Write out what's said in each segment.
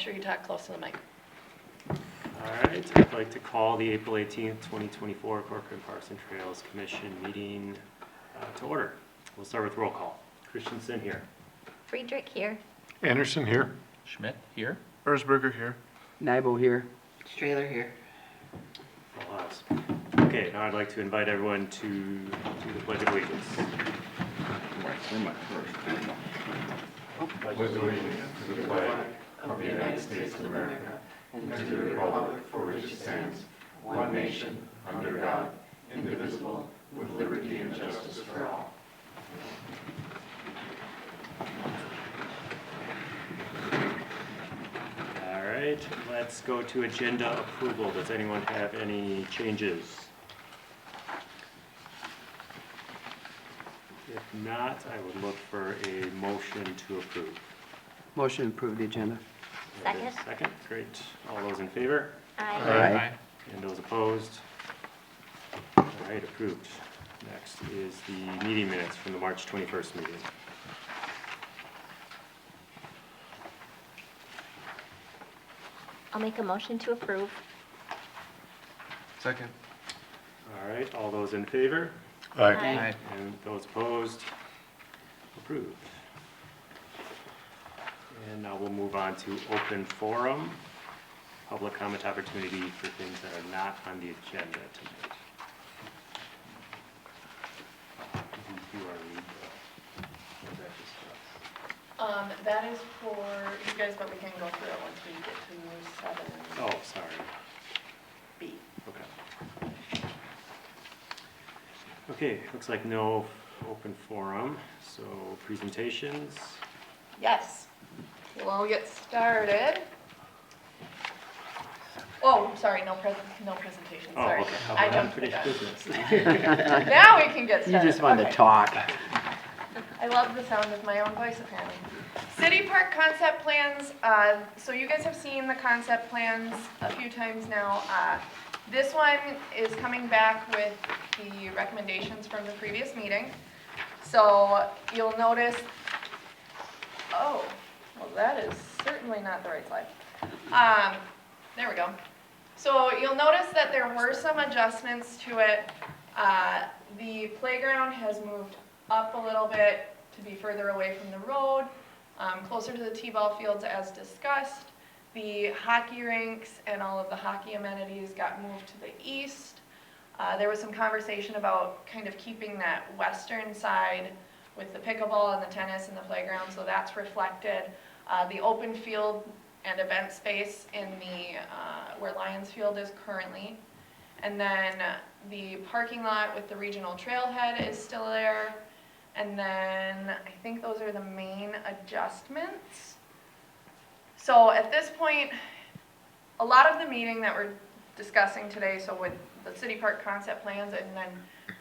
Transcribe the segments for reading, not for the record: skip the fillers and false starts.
sure you talk close to the mic. All right, I'd like to call the April 18th, 2024 Corcoran Parks and Trails Commission meeting to order. We'll start with roll call. Christensen here. Friedrich here. Anderson here. Schmidt here. Erzberger here. Nybo here. Strahler here. Full house. Okay, now I'd like to invite everyone to do the Pledge of Allegiance. Pledge allegiance to the flag of the United States of America and to the republic for which it stands, one nation, under God, indivisible, with liberty and justice for all. All right, let's go to agenda approval. Does anyone have any changes? If not, I would look for a motion to approve. Motion to approve the agenda. Second. Second, great. All those in favor? Aye. And those opposed? All right, approved. Next is the meeting minutes from the March 21st meeting. I'll make a motion to approve. Second. All right, all those in favor? Aye. And those opposed? Approved. And now we'll move on to open forum, public comment opportunity for things that are not on the agenda tonight. Do you already, or is that just us? That is for you guys, but we can go through it once we get to 7B. Oh, sorry. Okay. Okay, looks like no open forum, so presentations. Yes. We'll get started. Oh, sorry, no presentation, Oh, sorry. okay. How I about jumped the unfinished gun. business? Now we can get You started. just wanted Okay. to talk. I love the sound of my own voice, apparently. City park concept plans. So you guys have seen the concept plans a few times now. This one is coming back with the recommendations from the previous meeting. So you'll notice, oh, well that is certainly not the right slide. There we go. So you'll notice that there were some adjustments to it. The playground has moved up a little bit to be further away from the road, closer to the t-ball fields as discussed. The hockey rinks and all of the hockey amenities got moved to the east. There was some conversation about kind of keeping that western side with the pickleball and the tennis and the playground, so that's reflected. The open field and event space in the where Lions Field is currently. And then the parking lot with the regional trailhead is still there. And then I think those are the main adjustments. So at this point, a lot of the meeting that we're discussing today, so with the city park concept plans, and then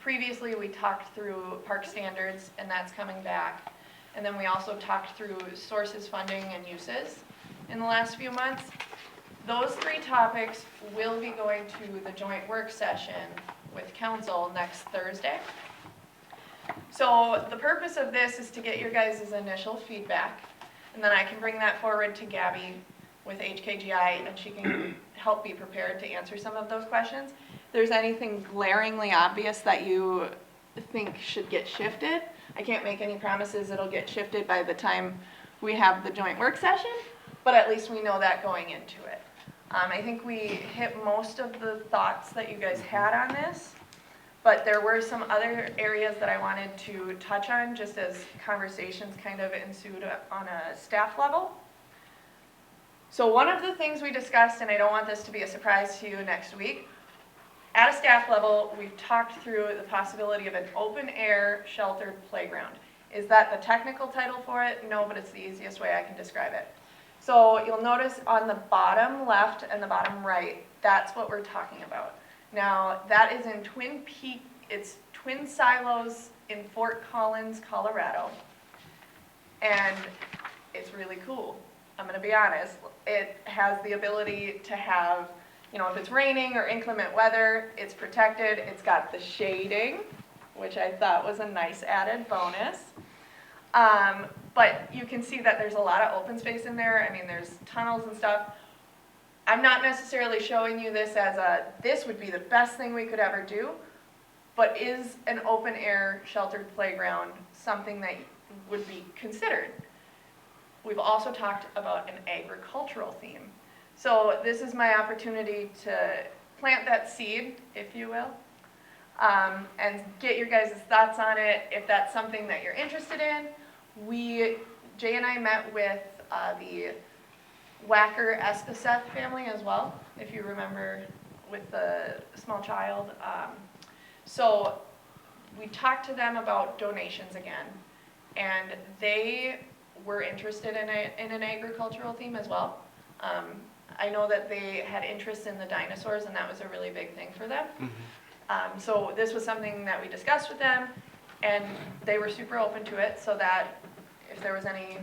previously we talked through park standards, and that's coming back. And then we also talked through sources, funding, and uses in the last few months. Those three topics will be going to the joint work session with council next Thursday. So the purpose of this is to get your guys' initial feedback, and then I can bring that forward to Gabby with HKGI, and she can help be prepared to answer some of those questions. If there's anything glaringly obvious that you think should get shifted, I can't make any promises it'll get shifted by the time we have the joint work session, but at least we know that going into it. I think we hit most of the thoughts that you guys had on this, but there were some other areas that I wanted to touch on just as conversations kind of ensued on a staff level. So one of the things we discussed, and I don't want this to be a surprise to you next week, at a staff level, we've talked through the possibility of an open-air sheltered playground. Is that the technical title for it? No, but it's the easiest way I can describe it. So you'll notice on the bottom left and the bottom right, that's what we're talking about. Now, that is in it's Twin Silos in Fort Collins, Colorado. And it's really cool. I'm gonna be honest. It has the ability to have, you know, if it's raining or inclement weather, it's protected. It's got the shading, which I thought was a nice added bonus. But you can see that there's a lot of open space in there. I mean, there's tunnels and stuff. I'm not necessarily showing you this as this would be the best thing we could ever do, but is an open air sheltered playground something that would be considered? We've also talked about an agricultural theme. So this is my opportunity to plant that seed, if you will, and get your guys' thoughts on it, if that's something that you're interested in. Jay and I met with the Wacker Espeseth family as well, if you remember, with the small child. So we talked to them about donations again, and they were interested in an agricultural theme as well. I know that they had interest in the dinosaurs, and that was a really big thing for them. So this was something that we discussed with them, and they were super open to it, so that if there was any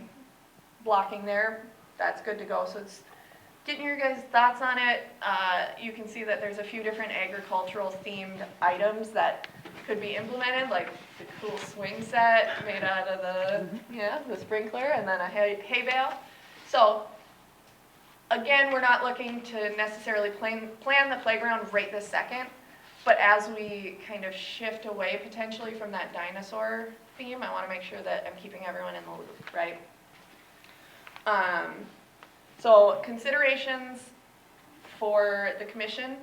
blocking there, that's good to go. So it's getting your guys' thoughts on it. You can see that there's a few different agricultural themed items that could be implemented, like the cool swing set made out of the sprinkler, and then a hay bale. So again, we're not looking to necessarily plan the playground right this second, but as we kind of shift away potentially from that dinosaur theme, I want to make sure that I'm keeping everyone in the loop, right? So considerations for the commission: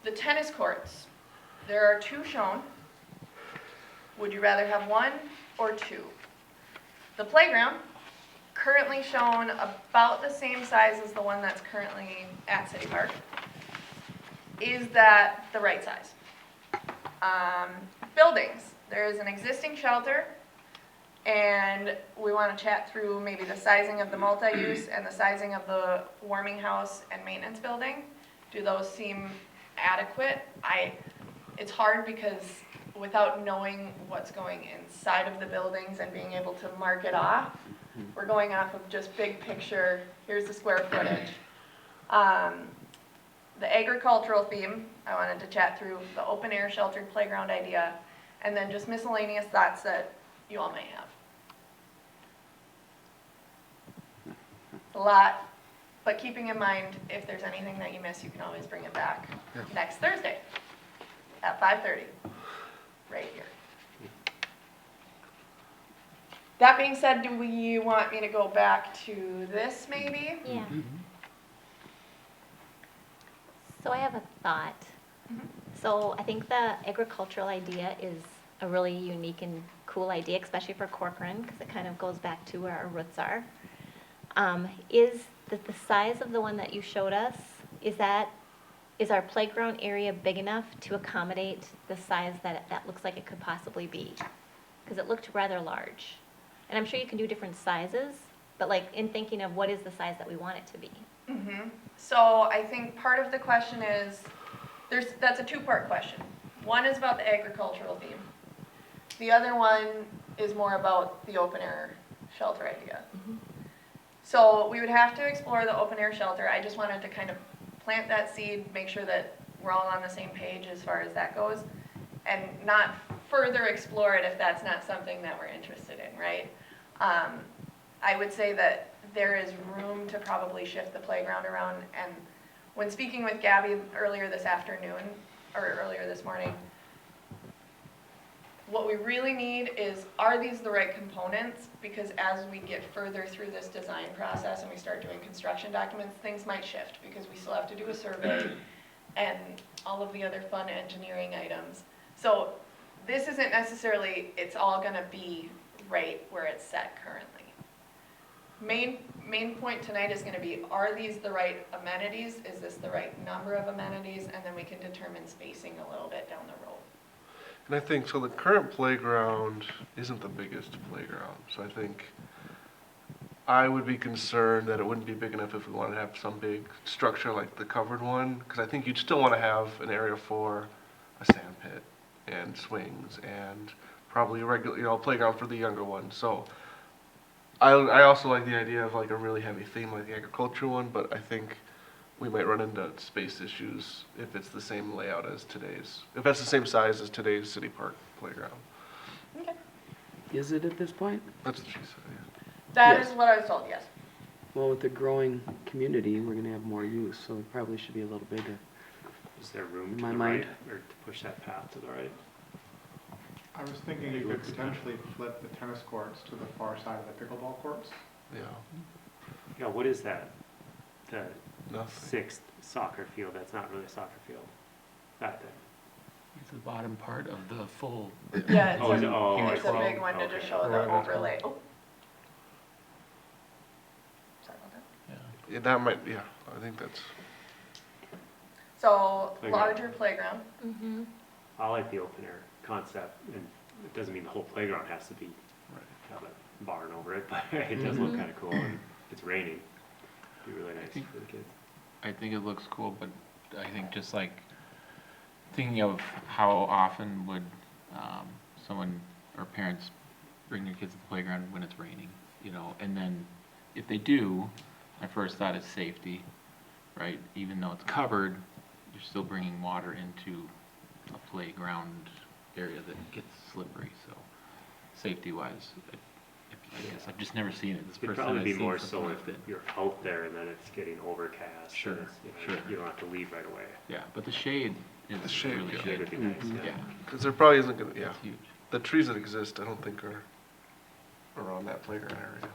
the tennis courts. There are 2 shown. Would you rather have 1 or 2? The playground, currently shown about the same size as the one that's currently at City Park. Is that the right size? Buildings, there is an existing shelter, and we want to chat through maybe the sizing of the multi-use and the sizing of the warming house and maintenance building. Do those seem adequate? It's hard because without knowing what's going inside of the buildings and being able to mark it off, we're going off of just big picture, here's the square footage. The agricultural theme, I wanted to chat through the open air sheltered playground idea, and then just miscellaneous thoughts that you all may have. A lot, but keeping in mind, if there's anything that you miss, you can always bring it back next Thursday at 5:30, right here. That being said, do we want me to go back to this maybe? Yeah. So I have a thought. So I think the agricultural idea is a really unique and cool idea, especially for Corcoran, because it kind of goes back to where our roots are. Is the size of the one that you showed us, is our playground area big enough to accommodate the size that looks like it could possibly be? Because it looked rather large. And I'm sure you can do different sizes, but like in thinking of what is the size that we want it to be. So I think part of the question is, that's a 2-part question. One is about the agricultural theme. The other one is more about the open air shelter idea. So we would have to explore the open air shelter. I just wanted to kind of plant that seed, make sure that we're all on the same page as far as that goes, and not further explore it if that's not something that we're interested in, right? I would say that there is room to probably shift the playground around, and when speaking with Gabby earlier this afternoon, or earlier this morning, what we really need is, are these the right components? Because as we get further through this design process and we start doing construction documents, things might shift because we still have to do a survey and all of the other fun engineering items. So this isn't necessarily, it's all gonna be right where it's set currently. Main point tonight is gonna be, are these the right amenities? Is this the right number of amenities? And then we can determine spacing a little bit down the road. And I think, so the current playground isn't the biggest playground, so I think I would be concerned that it wouldn't be big enough if we wanted to have some big structure like the covered one, because I think you'd still want to have an area for a sand pit and swings and probably a regular, playground for the younger ones. So I also like the idea of like a really heavy theme like the agriculture one, but I think we might run into space issues if it's the same layout as today's, if that's the same size as today's City Park playground. Okay. Is it at this point? That's what she said, yeah. That Yes. is what I was told, yes. Well, with the growing community, we're gonna have more use, so it probably should be a little bigger. Is there room In to my the mind. right, or to push that path to the right? I was thinking you could potentially flip the tennis courts to the far side of the pickleball courts. Yeah, Yeah, what is that? The nothing. sixth soccer field, that's not really a soccer field. That thing. It's the bottom part of the full. Yeah, Oh, is it? it's Oh, a, it's a big okay. one to just Okay. show Right, the that's overlay. Oh. Sorry about that. Yeah. Yeah, that might, yeah, I think that's, So, Playground. larger playground. Mm-hmm. I like the open air concept, and it doesn't mean the whole playground has to be, have a barn over it, but it does look kind of cool, and it's raining. Be really nice think- for the kids. I think it looks cool, but I think just like thinking of how often would someone or parents bring their kids to the playground when it's raining, you know, and then if they do, my first thought is safety, right? Even though it's covered, you're still bringing water into a playground area that gets slippery, so safety-wise, I guess I've just never seen it. This It'd first time probably I've be seen more something so like if that. you're out there and then it's getting overcast. Sure, and it's, sure. You don't have to leave right away. Yeah, but the shade is The shade, really yeah. Shade would good. be nice, Mhm. yeah. Yeah, because there probably isn't gonna, yeah, it's huge. the trees that exist, I don't think are around that playground area.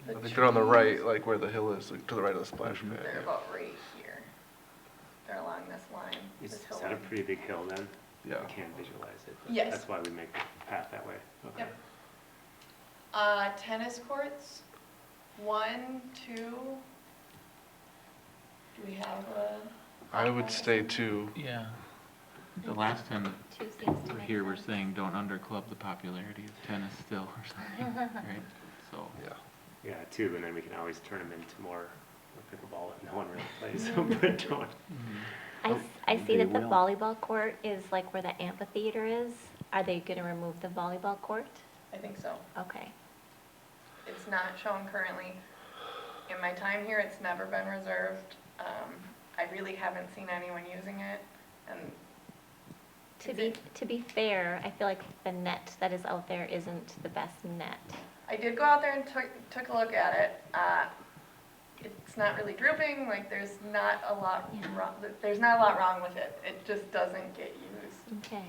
The I think they're on the right, trees, like where the hill is, like to the right of the splash pad. They're yeah. about right here. They're along this line, Is this is hill that a line. pretty big hill then? Yeah. I can't visualize it. but Yes. That's why we make the path that way. Okay. Yep. Tennis courts, 1, 2. Do we have a? I would stay two. Yeah. The last time Two seems to we were make here, we're sense. saying don't underclub the popularity of tennis still or something, right? So, Yeah. Yeah, two, and then we can always turn them into more pickleball if no one really plays them, but don't. I see They that the will. volleyball court is like where the amphitheater is. Are they gonna remove the volleyball court? I think so. Okay. It's not shown currently. In my time here, it's never been reserved. I really haven't seen anyone using it, and To be fair, I feel like the net that is out there isn't the best net. I did go out there and took a look at it. It's not really drooping, like there's not a lot Yeah. wrong, there's not a lot wrong with it. It just doesn't get used. Okay.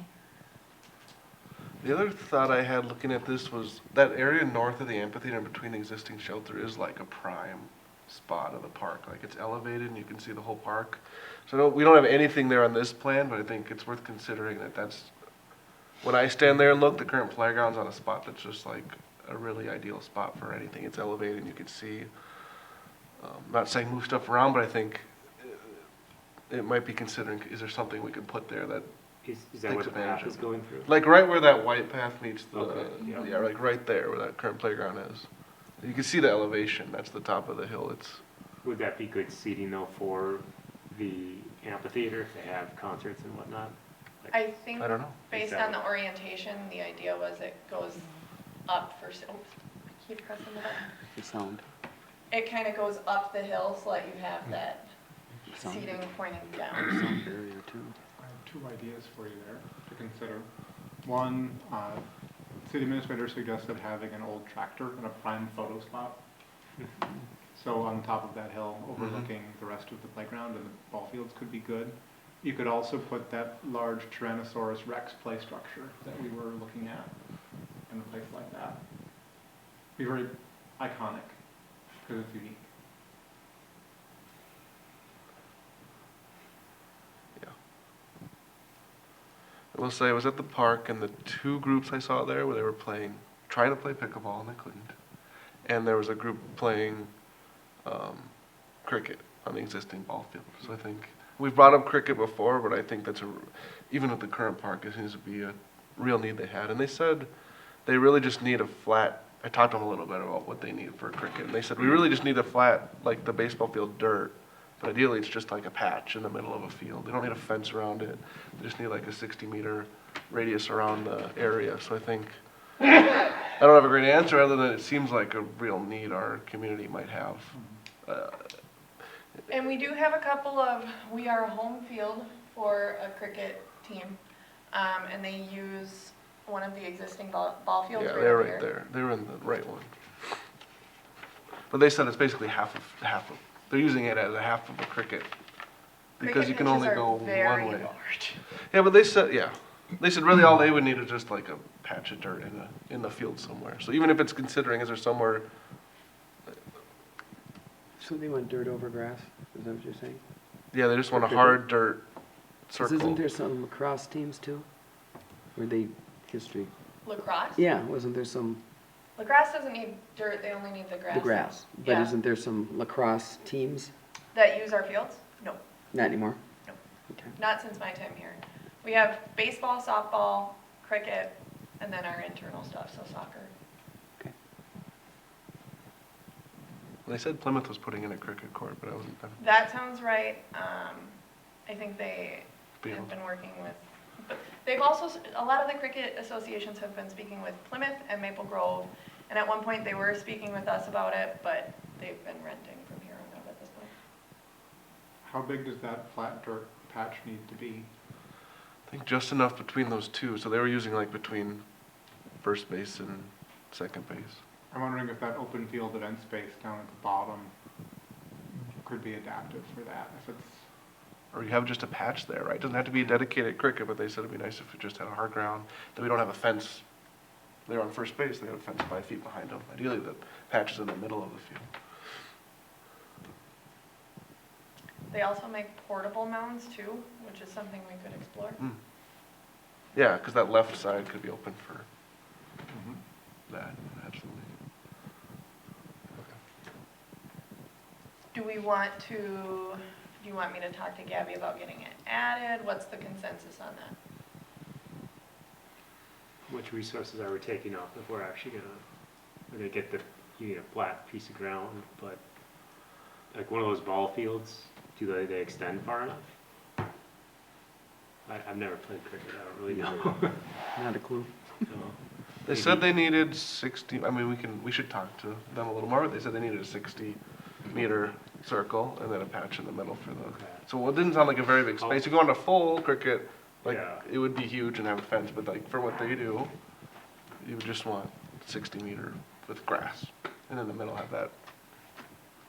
The other thought I had looking at this was that area north of the amphitheater in between the existing shelter is like a prime spot of the park. Like it's elevated and you can see the whole park. So we don't have anything there on this plan, but I think it's worth considering that that's, when I stand there and look, the current playground's on a spot that's just like a really ideal spot for anything. It's elevated and you can see, not saying move stuff around, but I think it might be considering, is there something we could put there that, Is that where Takes the advantage path is of it. going through? like right where that white path meets the, Okay, yeah. yeah, like right there where that current playground is. You can see the elevation, that's the top of the hill. It's, Would that be good seating though for the amphitheater if they have concerts and whatnot? Like, I think I don't know. based on the orientation, the idea was it goes up for, oops, I keep pressing the button. The sound. It kind of goes up the hill so that you have that Sound. seating pointing The down. sound barrier too. I have two ideas for you there to consider. One, city administrator suggested having an old tractor in a prime photo spot. So on top of that hill, overlooking the rest of the playground and the ball fields could be good. You could also put that large Tyrannosaurus Rex play structure that we were looking at in a place like that. Be very iconic, because it's unique. yeah. I will say, I was at the park and the two groups I saw there where they were trying to play pickleball and they couldn't. And there was a group playing cricket on the existing ball field. So I think, we've brought up cricket before, but I think that's even with the current park, it seems to be a real need they had. And they said they really just need a flat, I talked to them a little bit about what they need for cricket. And they said, we really just need a flat, like the baseball field dirt. But ideally, it's just like a patch in the middle of a field. They don't need a fence around it. They just need like a 60-meter radius around the area. So I think, I don't have a great answer other than it seems like a real need our community might have. And we do have a couple of, we are a home field for a cricket team. And they use one of the existing ball fields Yeah, right they're over right here. there. They're in the right one. But they said it's basically they're using it as a half of a cricket. Because you can only go one Very way. large. Yeah, but they said really all they would need is just like a patch of dirt in the field somewhere. So even if it's considering, is there somewhere, So they want dirt over grass? Is that what you're saying? yeah, they just want a For hard dirt 'Cause circle. isn't there some lacrosse teams too? Were they history? Lacrosse? Yeah, wasn't there some, Lacrosse doesn't need dirt, they only need the grass. the grass? But Yeah. isn't there some lacrosse teams? That use our fields? No, Not anymore? No. Okay. not since my time here. We have baseball, softball, cricket, and then our internal stuff, so soccer. They said Plymouth was putting in a cricket court, but I wasn't. That sounds right. I think they Field. have been working with, but they've also, a lot of the cricket associations have been speaking with Plymouth and Maple Grove. And at one point, they were speaking with us about it, but they've been renting from here on out at this point. How big does that flat dirt patch need to be? I think just enough between those two. So they were using like between first base and second base. I'm wondering if that open field event space down at the bottom could be adapted for that, if it's, Or you have just a patch there, right? It doesn't have to be a dedicated cricket, but they said it'd be nice if it just had a hard ground, that we don't have a fence. They're on first base, they have a fence 5 feet behind them. Ideally, the patch is in the middle of the field. They also make portable mounds too, which is something we could explore. Yeah, because that left side could be open for that, absolutely. Do you want me to talk to Gabby about getting it added? What's the consensus on that? Which resources are we taking off if we're actually gonna get you need a flat piece of ground, but like one of those ball fields, do they extend far enough? I've never played cricket, I don't really know. Not a clue. So, They said they needed 60, I mean, we should talk to them a little more, but they said they needed a 60-meter circle and then a patch in the middle for the, Okay. so it didn't sound like a very big space. You go on a full cricket, like, Yeah. it would be huge and have a fence, but like, for what they do, you would just want 60-meter with grass, and in the middle have that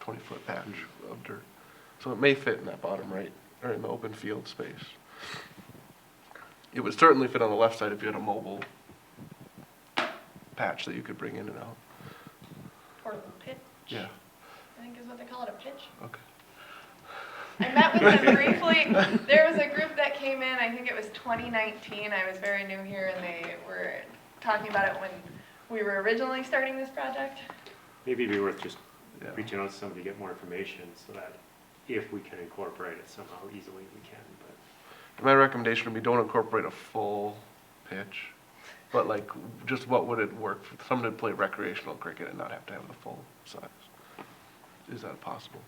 20-foot patch of dirt. So it may fit in that bottom right, or in the open field space. It would certainly fit on the left side if you had a mobile patch that you could bring in and out. Portable pitch? Yeah, I think is what they call it, a pitch. okay. I met with them briefly. There was a group that came in, I think it was 2019. I was very new here and they were talking about it when we were originally starting this project. maybe it'd be worth just Yeah. reaching out to somebody to get more information so that if we can incorporate it somehow easily, we can, but. My recommendation would be don't incorporate a full pitch, but like, just what would it work for someone to play recreational cricket and not have to have the full size? Is that possible?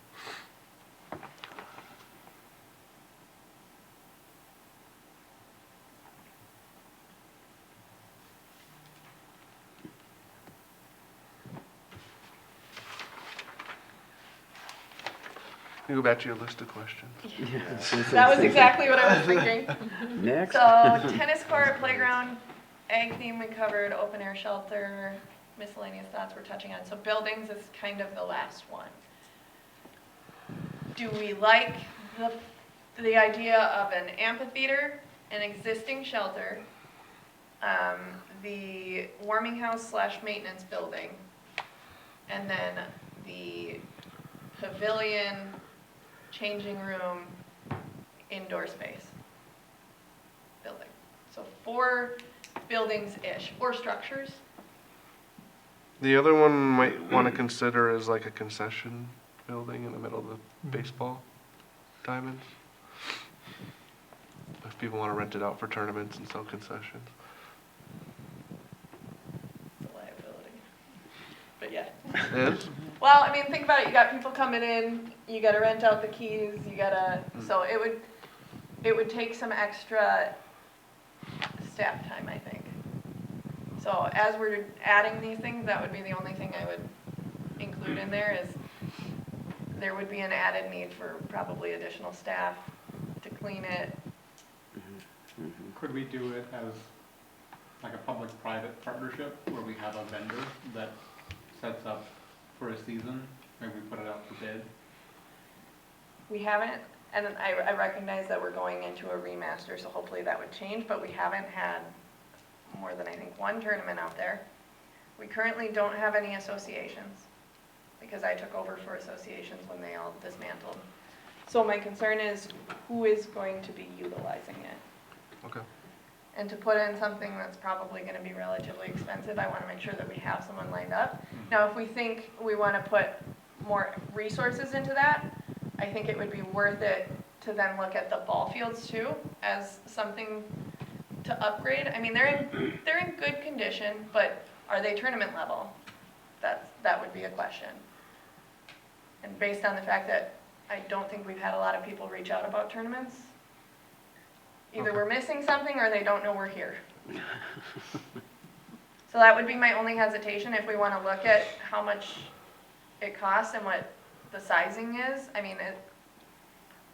Can you go back to your list of questions? That was exactly what I was thinking. Next. So tennis court, playground, ag theme we covered, open air shelter, miscellaneous thoughts we're touching on. So buildings is kind of the last one. Do we like the idea of an amphitheater, an existing shelter, the warming house / maintenance building, and then the pavilion, changing room, indoor space building? So 4 buildings-ish, or structures. The other one might want to consider is like a concession building in the middle of the baseball diamonds. If people want to rent it out for tournaments and sell concessions. It's a liability. But yeah. Yes? Well, I mean, think about it. You got people coming in. You got to rent out the keys. You got to. So it would take some extra staff time, I think. So as we're adding these things, that would be the only thing I would include in there is there would be an added need for probably additional staff to clean it. could we do it as like a public-private partnership where we have a vendor that sets up for a season Maybe we put it out for bid. We haven't, and I recognize that we're going into a remaster, so hopefully that would change, but we haven't had more than, I think, one tournament out there. We currently don't have any associations, because I took over for associations when they all dismantled. So my concern is, who is going to be utilizing it? Okay. And to put in something that's probably gonna be relatively expensive, I wanna make sure that we have someone lined up. Now, if we think we wanna put more resources into that, I think it would be worth it to then look at the ball fields too, as something to upgrade. I mean, they're in good condition, but are they tournament level? That would be a question. And based on the fact that I don't think we've had a lot of people reach out about tournaments, either Okay. we're missing something or they don't know we're here. So that would be my only hesitation if we want to look at how much it costs and what the sizing is. I mean,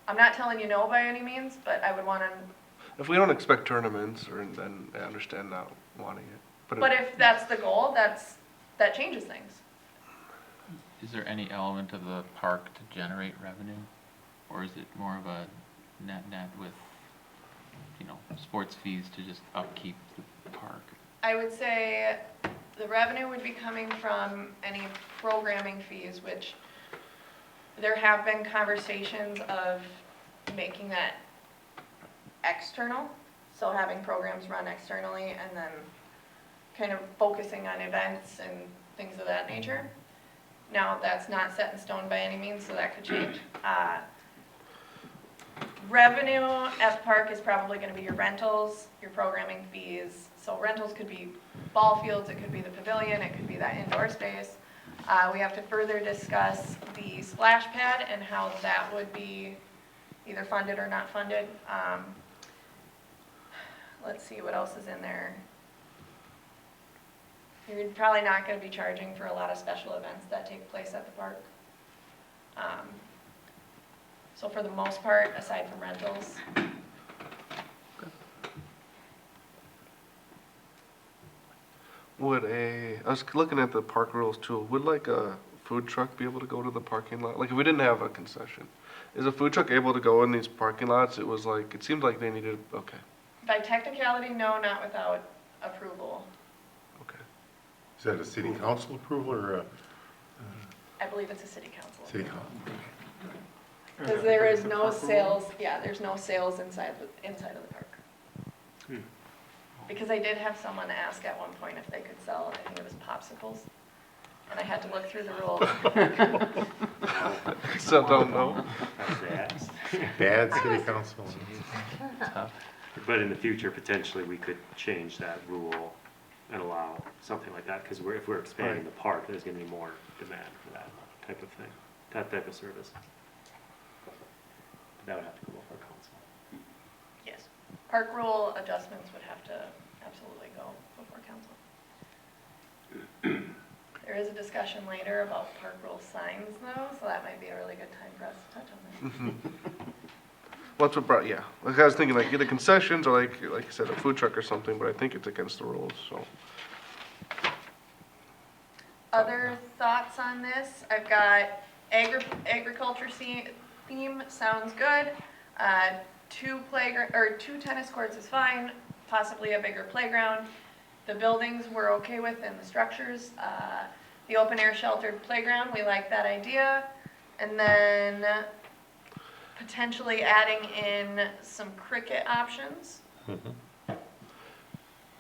I'm not telling you no by any means, but I would want to, If we don't expect tournaments, then I understand not wanting it. but if that's the goal, that changes things. Is there any element of the park to generate revenue? Or is it more of a net with, sports fees to just upkeep the park? I would say the revenue would be coming from any programming fees, which there have been conversations of making that external, so having programs run externally and then kind of focusing on events and things of that nature. Now, that's not set in stone by any means, so that could change. Revenue at the park is probably gonna be your rentals, your programming fees. So rentals could be ball fields, it could be the pavilion, it could be that indoor space. We have to further discuss the splash pad and how that would be either funded or not funded. Let's see what else is in there. You're probably not gonna be charging for a lot of special events that take place at the park. So for the most part, aside from rentals, I was looking at the park rules too, would like a food truck be able to go to the parking lot? Like if we didn't have a concession, is a food truck able to go in these parking lots? It seemed like they needed, okay, by technicality, no, not without approval. okay. Is that a city council approval or a I believe it's a city council. city council? Because there is no sales, there's no sales inside of the park. Because I did have someone ask at one point if they could sell, I think it was popsicles. And I had to look through the rules. Still don't know. That's the ask. Bad city council. Tough. But in the future, potentially, we could change that rule and allow something like that, because if we're expanding the park, there's gonna be more demand for that type of thing, that type of service. But that would have to go before council. Yes. Park rule adjustments would have to absolutely go before council. There is a discussion later about park rule signs though, so that might be a really good time for us to touch on that. Well, that's what brought, yeah. Like I was thinking like either concessions or like you said, a food truck or something, but I think it's against the rules, so. Other thoughts on this? I've got agriculture theme sounds good. Two tennis courts is fine, possibly a bigger playground. The buildings we're okay with and the structures. The open air sheltered playground, we like that idea. And then potentially adding in some cricket options.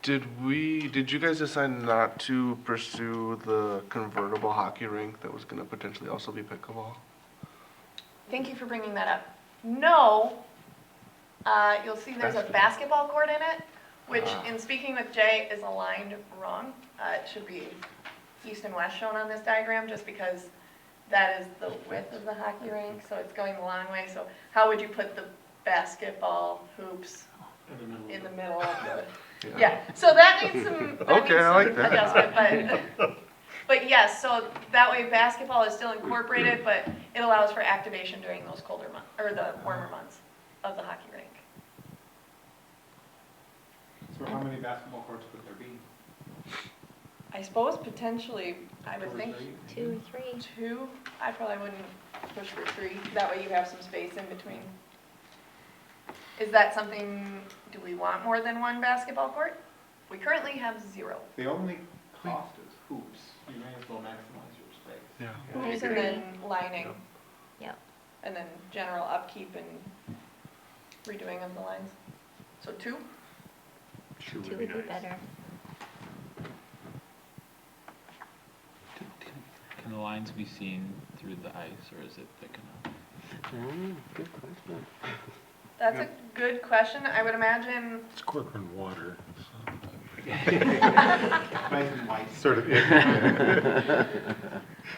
Did you guys decide not to pursue the convertible hockey rink that was gonna potentially also be pickleball? Thank you for bringing that up. No, you'll see there's a basketball court in it, which in speaking with Jay is aligned wrong. It should be east and west shown on this diagram just because that is the width of the hockey rink, so it's going a long way. So how would you put the basketball hoops in the middle of the, yeah, so that needs some, Okay, I like that. adjustment, but yes, so that way basketball is still incorporated, but it allows for activation during those colder months, or the warmer months of the hockey rink. So how many basketball courts would there be? I I suppose potentially, I would think 2 or 3. 2. I probably wouldn't push for 3. That way you have some space in between. Is that something, do we want more than 1 basketball court? We currently have 0. The only cost is hoops. You may as well maximize your space. Yeah. Hoops and then lining. Yep. And then general upkeep and redoing of the lines. So 2? 2 2 would would be be nice. better. Can the lines be seen through the ice, or is it thick enough? Good question. That's a good question. I would imagine, It's Corcoran water, Nice and white. sort of, yeah.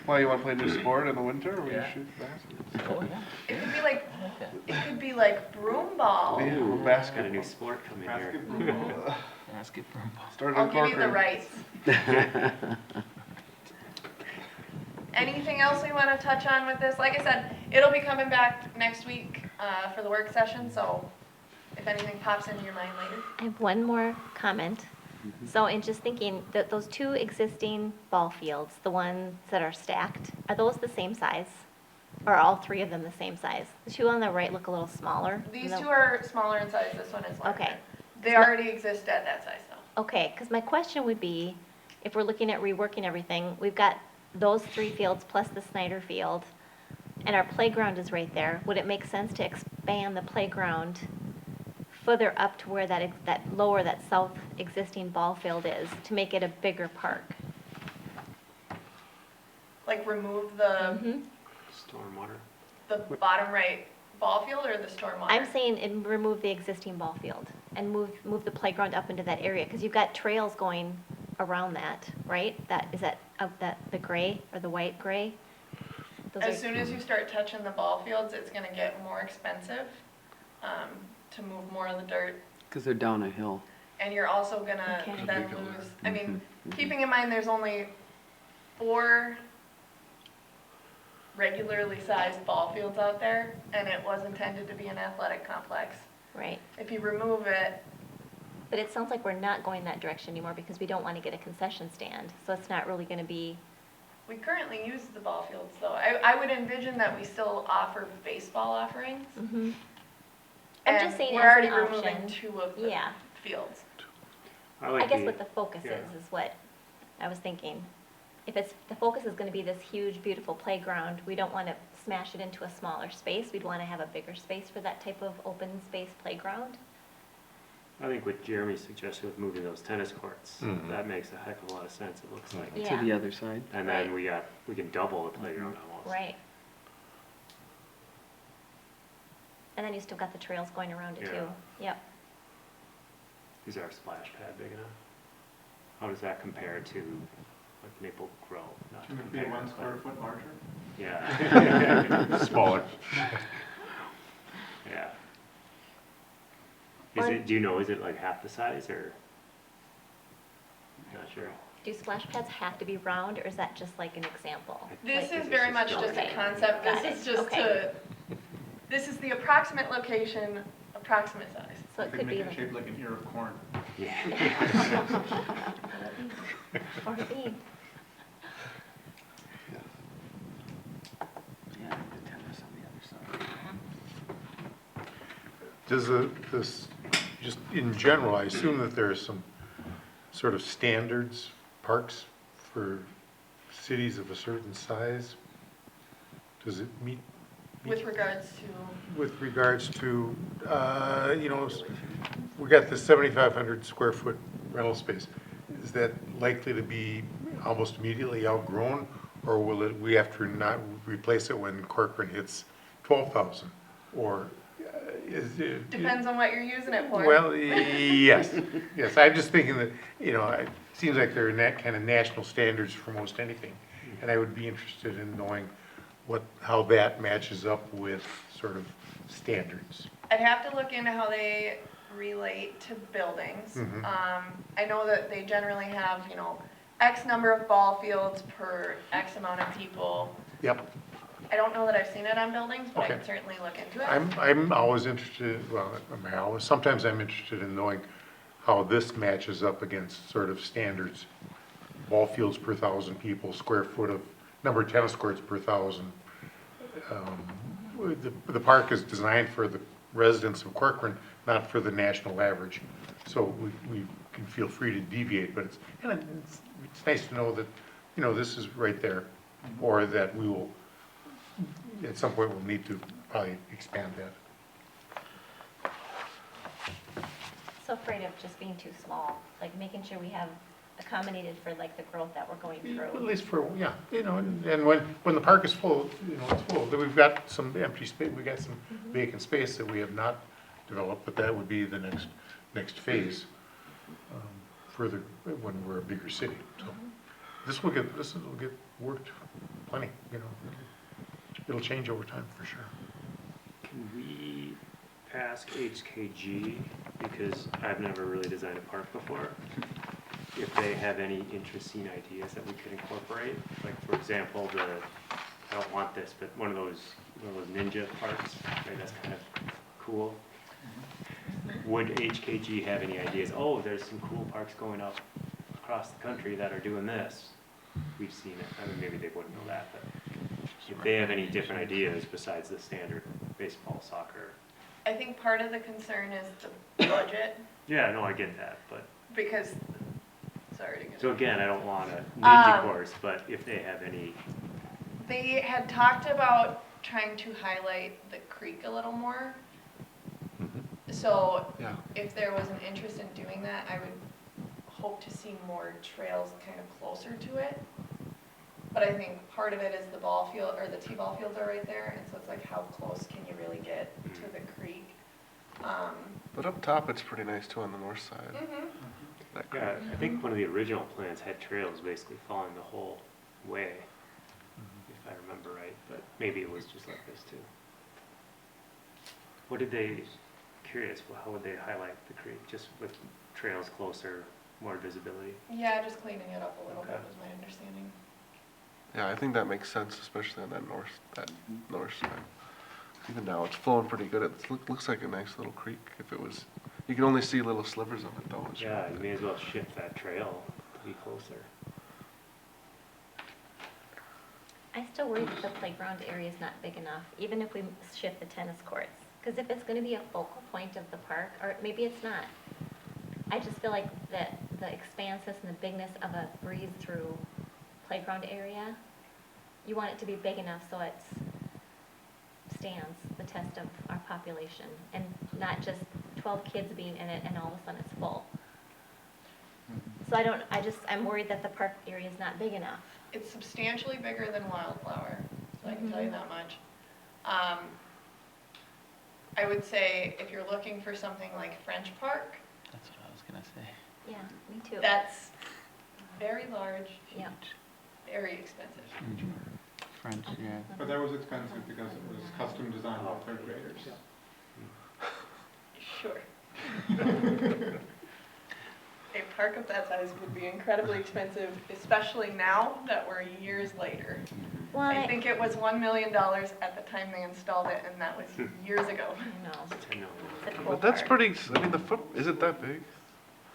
Why, you wanna play a new sport in the winter, or we Yeah. shoot baskets? Oh, yeah. it could be like, I like that. it could be like broom ball. Yeah, Got a basketball. new sport coming here. Basketball. Basketball. Started I'll in give you the Corcoran. rights. Anything else we want to touch on with this? Like I said, it'll be coming back next week for the work session, so if anything pops into your mind later. I have one more comment. So in just thinking, that those 2 existing ball fields, the ones that are stacked, are those the same size? Or are all 3 of them the same size? The 2 on the right look a little smaller. These and the- 2 are smaller in size, this one is larger. Okay. They already exist at that size though. Okay, because my question would be, if we're looking at reworking everything, we've got those 3 fields plus the Snyder Field, and our playground is right there. Would it make sense to expand the playground further up to where that south existing ball field is, to make it a bigger park? Like remove the Mhm. Stormwater. bottom right ball field or the stormwater? I'm saying remove the existing ball field and move the playground up into that area, because you've got trails going around that, right? The gray or the white gray? Those As are- soon as you start touching the ball fields, it's gonna get more expensive to move more of the dirt. Because they're down a hill. And you're also gonna Okay. then lose, I mean, keeping in mind there's only 4 regularly sized ball fields out there, and it was intended to be an athletic complex. Right. If you remove it, But it sounds like we're not going that direction anymore because we don't want to get a concession stand. So it's not really going to be, we currently use the ball fields though. I would envision that we still offer baseball offerings. I'm just And saying we're as already an removing option. 2 of the Yeah. fields. I guess what the focus yeah. is what I was thinking. If the focus is going to be this huge, beautiful playground, we don't want to smash it into a smaller space. We'd want to have a bigger space for that type of open space playground. I think what Jeremy suggested with moving those tennis courts, Mhm. that makes a heck of a lot of sense, it looks like. Yeah. To the other side. And then we can double the playground almost. Right. And then you still got the trails going around it too. Yep. Is our splash pad big enough? How does that compare to like Maple Grove? Not Can it be compare, 1 but- square foot larger? Yeah. Smaller. Yeah. Or- Do you know, is it like half the size or? Not sure. Do splash pads have to be round, or is that just like an example? This Like- is very much just just a Okay. concept. Got This is it. just Okay. this is the approximate location, approximate size. So it Could could make be it like. shaped like an ear of corn. Yeah. Or a bean. Yeah, the tennis on the other side. Does this, just in general, I assume that there are some sort of standards, parks for cities of a certain size? Does it meet With regards to, with regards to, we got the 7,500 square foot rental space. Is that likely to be almost immediately outgrown, or will we have to not replace it when Corcoran hits 12,000? Or is it? depends on what you're using it for. Well, yes, yes, I'm just thinking that, it seems like there are kind of national standards for most anything. And I would be interested in knowing how that matches up with sort of standards. I'd have to look into how they relate to buildings. Mhm. I know that they generally have, X number of ball fields per X amount of people. Yep. I don't know that I've seen it on buildings, but I Okay. can certainly look into it. I'm always interested, sometimes I'm interested in knowing how this matches up against sort of standards ball fields per 1,000 people, square foot of, number of tennis courts per 1,000. The park is designed for the residents of Corcoran, not for the national average. So we can feel free to deviate, but it's nice to know that, you know, this is right there, or that we will, at some point, we'll need to probably expand that. So afraid of just being too small, like making sure we have accommodated for like the growth that we're going At through. least for, yeah, you know, and when the park is full, you know, it's full, then we've got some empty space, we got some vacant space that we have not developed, but that would be the next phase, further, when we're a bigger city, so. This will get worked plenty, you know, it'll change over time for sure. Can we ask HKG, because I've never really designed a park before, if they have any interesting ideas that we could incorporate? Like, for example, I don't want this, but one of those ninja parks, right, that's kind of cool. Would HKG have any ideas? Oh, there's some cool parks going up across the country that are doing this. We've seen it. I mean, maybe they wouldn't know that, but if they have any different ideas besides the standard baseball, soccer. I think part of the concern is the budget, Yeah, no, I get that, but, because, sorry to get. so again, I don't want a ninja Um, course, but if they have any, They had talked about trying to highlight the creek a little more. So Yeah. if there was an interest in doing that, I would hope to see more trails kind of closer to it. But I think part of it is the ball field, or the T-ball fields are right there, and so it's like, how close can you really get to the creek? But up top, it's pretty nice too on the north side. That yeah, creek. I think one of the original plans had trails basically following the whole way, if I remember right, but maybe it was just like this too. What did they, curious, well, how would they highlight the creek? Just with trails closer, more visibility? Yeah, just cleaning it up a little bit Okay. was my understanding. Yeah, I think that makes sense, especially on that north side. Even now, it's flowing pretty good. It looks like a nice little creek. If it was, you can only see little slivers of it though. It's Yeah, really you good. may as well shift that trail to be closer. I still worry that the playground area is not big enough, even if we shift the tennis courts. Because if it's gonna be a focal point of the park, or maybe it's not. I just feel like that the expansiveness and the bigness of a breeze-through playground area, you want it to be big enough so it stands the test of our population, and not just 12 kids being in it and all of a sudden it's full. So I'm worried that the park area is not big enough. It's substantially bigger than Wildflower, so I can tell you that much. I would say if you're looking for something like French Park, That's what I was gonna say. Yeah, me too. that's very large, Yeah. very expensive. French, yeah. But that was expensive because it was custom designed by third graders. Sure. A park of that size would be incredibly expensive, especially now that we're years later. Well, I think it was $1 million at the time they installed it, and that was years ago. I know. 10 million. It's a cool But that's park. pretty, I mean, is it that big?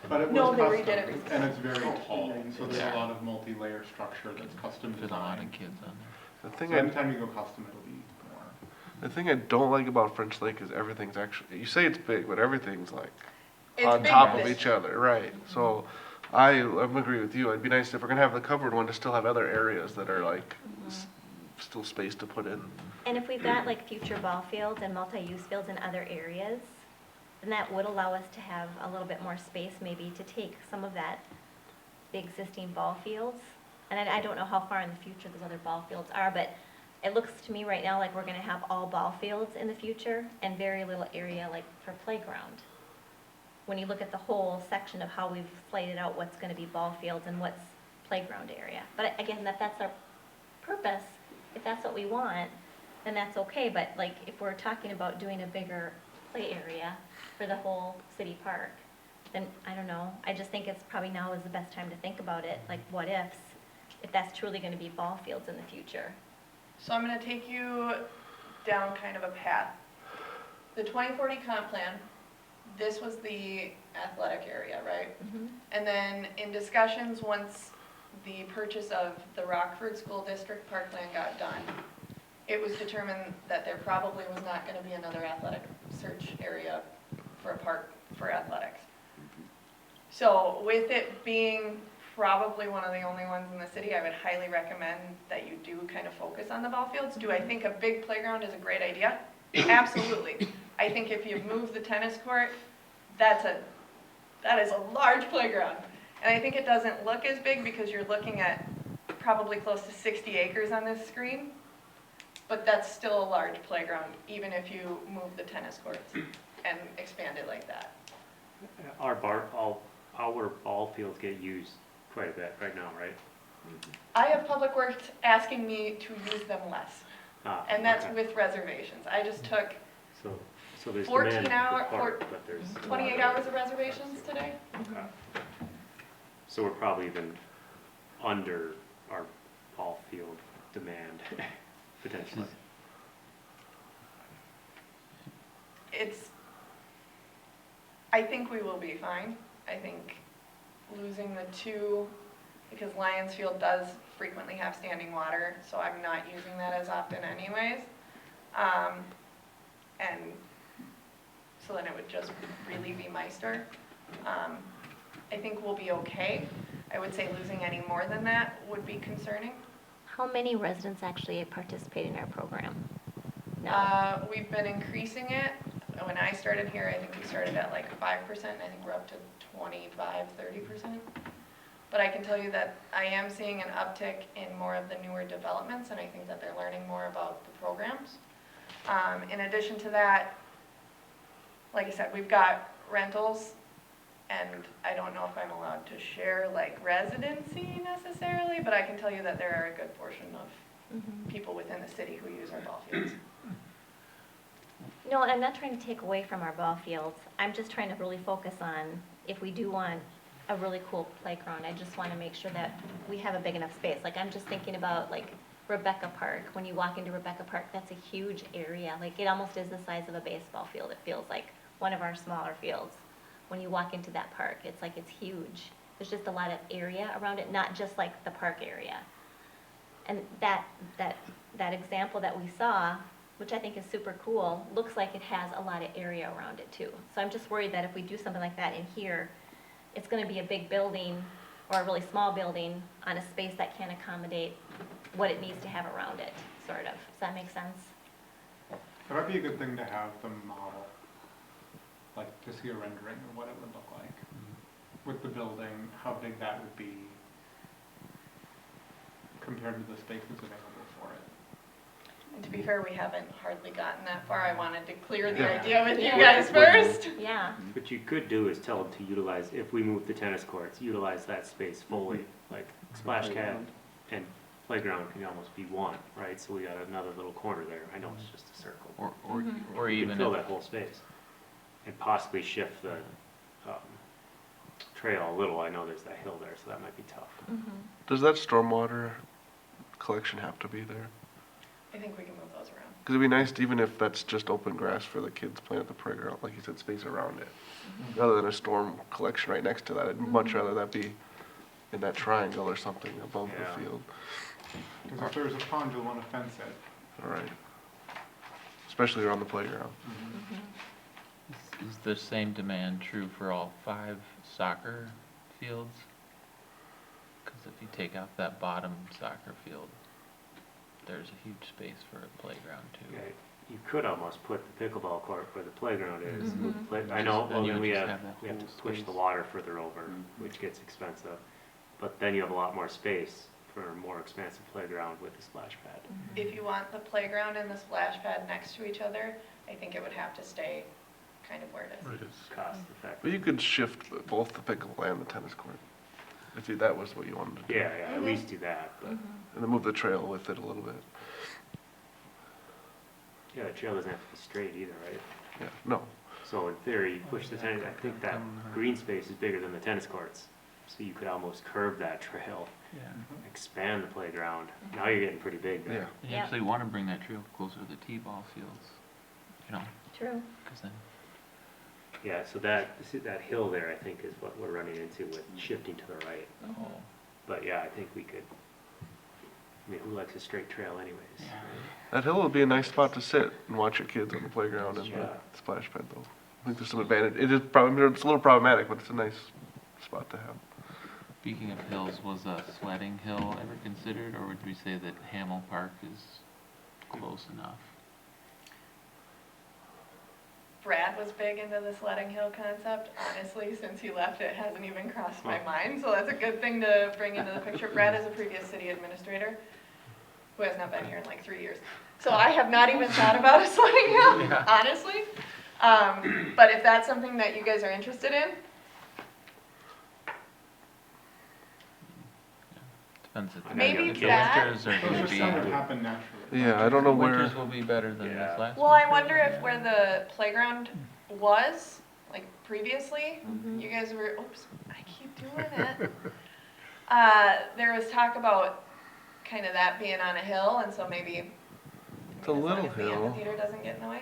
But it No, was they custom, redid it recently. and it's very tall, so there's a lot of multi-layer structure that's custom There's a lot designed. of kids on there. The So thing anytime you go custom, it'll be more. The thing I don't like about French Lake is everything's actually, you say it's big, but everything's like It's on big top of this- each other, right? So I agree with you. It'd be nice if we're gonna have the covered one to still have other areas that are like still space to put in. And if we've got like future ball fields and multi-use fields in other areas, then that would allow us to have a little bit more space maybe to take some of that, the existing ball fields. And I don't know how far in the future those other ball fields are, but it looks to me right now like we're gonna have all ball fields in the future and very little area like for playground. When you look at the whole section of how we've slated out what's gonna be ball fields and what's playground area. But again, that's our purpose. If that's what we want, then that's okay, but like, if we're talking about doing a bigger play area for the whole city park, then I don't know, I just think it's probably now is the best time to think about it, like what ifs, if that's truly gonna be ball fields in the future. So I'm gonna take you down kind of a path. The 2040 comp plan, this was the athletic area, right? And then in discussions, once the purchase of the Rockford School District parkland got done, it was determined that there probably was not gonna be another athletic search area for a park for athletics. So with it being probably one of the only ones in the city, I would highly recommend that you do kind of focus on the ball fields. Do I think a big playground is a great idea? Absolutely. I think if you move the tennis court, that is a large playground. And I think it doesn't look as big because you're looking at probably close to 60 acres on this screen. But that's still a large playground, even if you move the tennis courts and expand it like that. Our ball fields get used quite a bit right now, right? I have Public Works asking me to use them less, and that's Okay. with reservations. I just took So there's 14 demand hour- for park, but there's. a lot 28 of- hours of reservations today. Okay. So we're probably even under our ball field demand, potentially. I think we will be fine. I think losing the two, because Lions Field does frequently have standing water, so I'm not using that as often anyways. And so then it would just really be Meister. I think we'll be okay. I would say losing any more than that would be concerning. How many residents actually participate in our program? No. We've been increasing it. When I started here, I think we started at like 5%. I think we're up to 25, 30%. But I can tell you that I am seeing an uptick in more of the newer developments, and I think that they're learning more about the programs. In addition to that, like I said, we've got rentals, and I don't know if I'm allowed to share like residency necessarily, but I can tell you that there are a good portion of people within the city who use our ball fields. No, I'm not trying to take away from our ball fields. I'm just trying to really focus on if we do want a really cool playground, I just want to make sure that we have a big enough space. Like, I'm just thinking about like Rebecca Park. When you walk into Rebecca Park, that's a huge area. Like, it almost is the size of a baseball field. It feels like one of our smaller fields. When you walk into that park, it's like it's huge. There's just a lot of area around it, not just like the park area. And that example that we saw, which I think is super cool, looks like it has a lot of area around it too. So I'm just worried that if we do something like that in here, it's gonna be a big building or a really small building on a space that can't accommodate what it needs to have around it, sort of. Does that make sense? That might be a good thing to have the model, like to see a rendering of what it would look like with the building, how big that would be compared to the space that's available for it. And to be fair, we haven't hardly gotten that far. I wanted to clear the Yeah. idea with you Yeah. guys first. Yeah. What you could do is tell them to utilize, if we move the tennis courts, utilize that space fully, like splash pad and playground can almost be one, right? So we got another little corner there. I know it's just a circle. Or We can even fill if, that whole space and possibly shift the trail a little. I know there's that hill there, so that might be tough. Does that stormwater collection have to be there? I think we can move those around. Because it'd be nice, to, even if that's just open grass for the kids playing at the playground, like you said, space around it. Rather than a storm collection right next to that, I'd much rather that be in that triangle or something above Yeah. the field. Because if there's a pond, you'll want to fence it. All right. Especially around the playground. is the same demand true for all 5 soccer fields? Because if you take out that bottom soccer field, there's a huge space for a playground too. Yeah, you could almost put the pickleball court where the playground is. Mhm. move the I know, Then well, you then would we just have have that to whole push the space. water further over, which gets expensive. But then you have a lot more space for a more expansive playground with the splash pad. If you want the playground and the splash pad next to each other, I think it would have to stay kind of where it is. It's cost But effective. you could shift both the pickleball and the tennis court. If that was what you wanted to do. Yeah, at least do that, but, And then move the trail with it a little bit. yeah, the trail doesn't have to be straight either, right? Yeah, no. So in theory, you push the tennis, I think that green space is bigger than the tennis courts. So you could almost curve that trail, Yeah. expand the playground. Now you're getting pretty big Yeah. there. And you Yep. actually want to bring that trail closer to the T-ball fields, you know, True. because then, Yeah, so that hill there, I think, is what we're running into with shifting to the right. oh, But yeah, I think we could, I mean, who likes a straight trail anyways? Yeah. That hill would be a nice spot to sit and watch your kids on the playground and the Yeah. splash pad though. I think there's some advantage. It is probably, it's a little problematic, but it's a nice spot to have. Speaking of hills, was a sledding hill ever considered, or would we say that Hamel Park is close enough? Brad was big into the sledding hill concept. Honestly, since he left, it hasn't even crossed my mind, so that's a good thing to bring into the picture. Brad is a previous city administrator who has not been here in like 3 years. So I have not even thought about a sledding hill, honestly. But if that's something that you guys are interested in, Depends if the Maybe the that- winters are Those gonna are be. some that happen naturally. Yeah, I don't know where. Winters will be better than Yeah. this last well, one. I wonder if where the playground was, like previously, you guys were, oops, I keep doing it. There was talk about kind of that being on a hill, and so maybe, It's a as long little as the hill. amphitheater doesn't get in the way.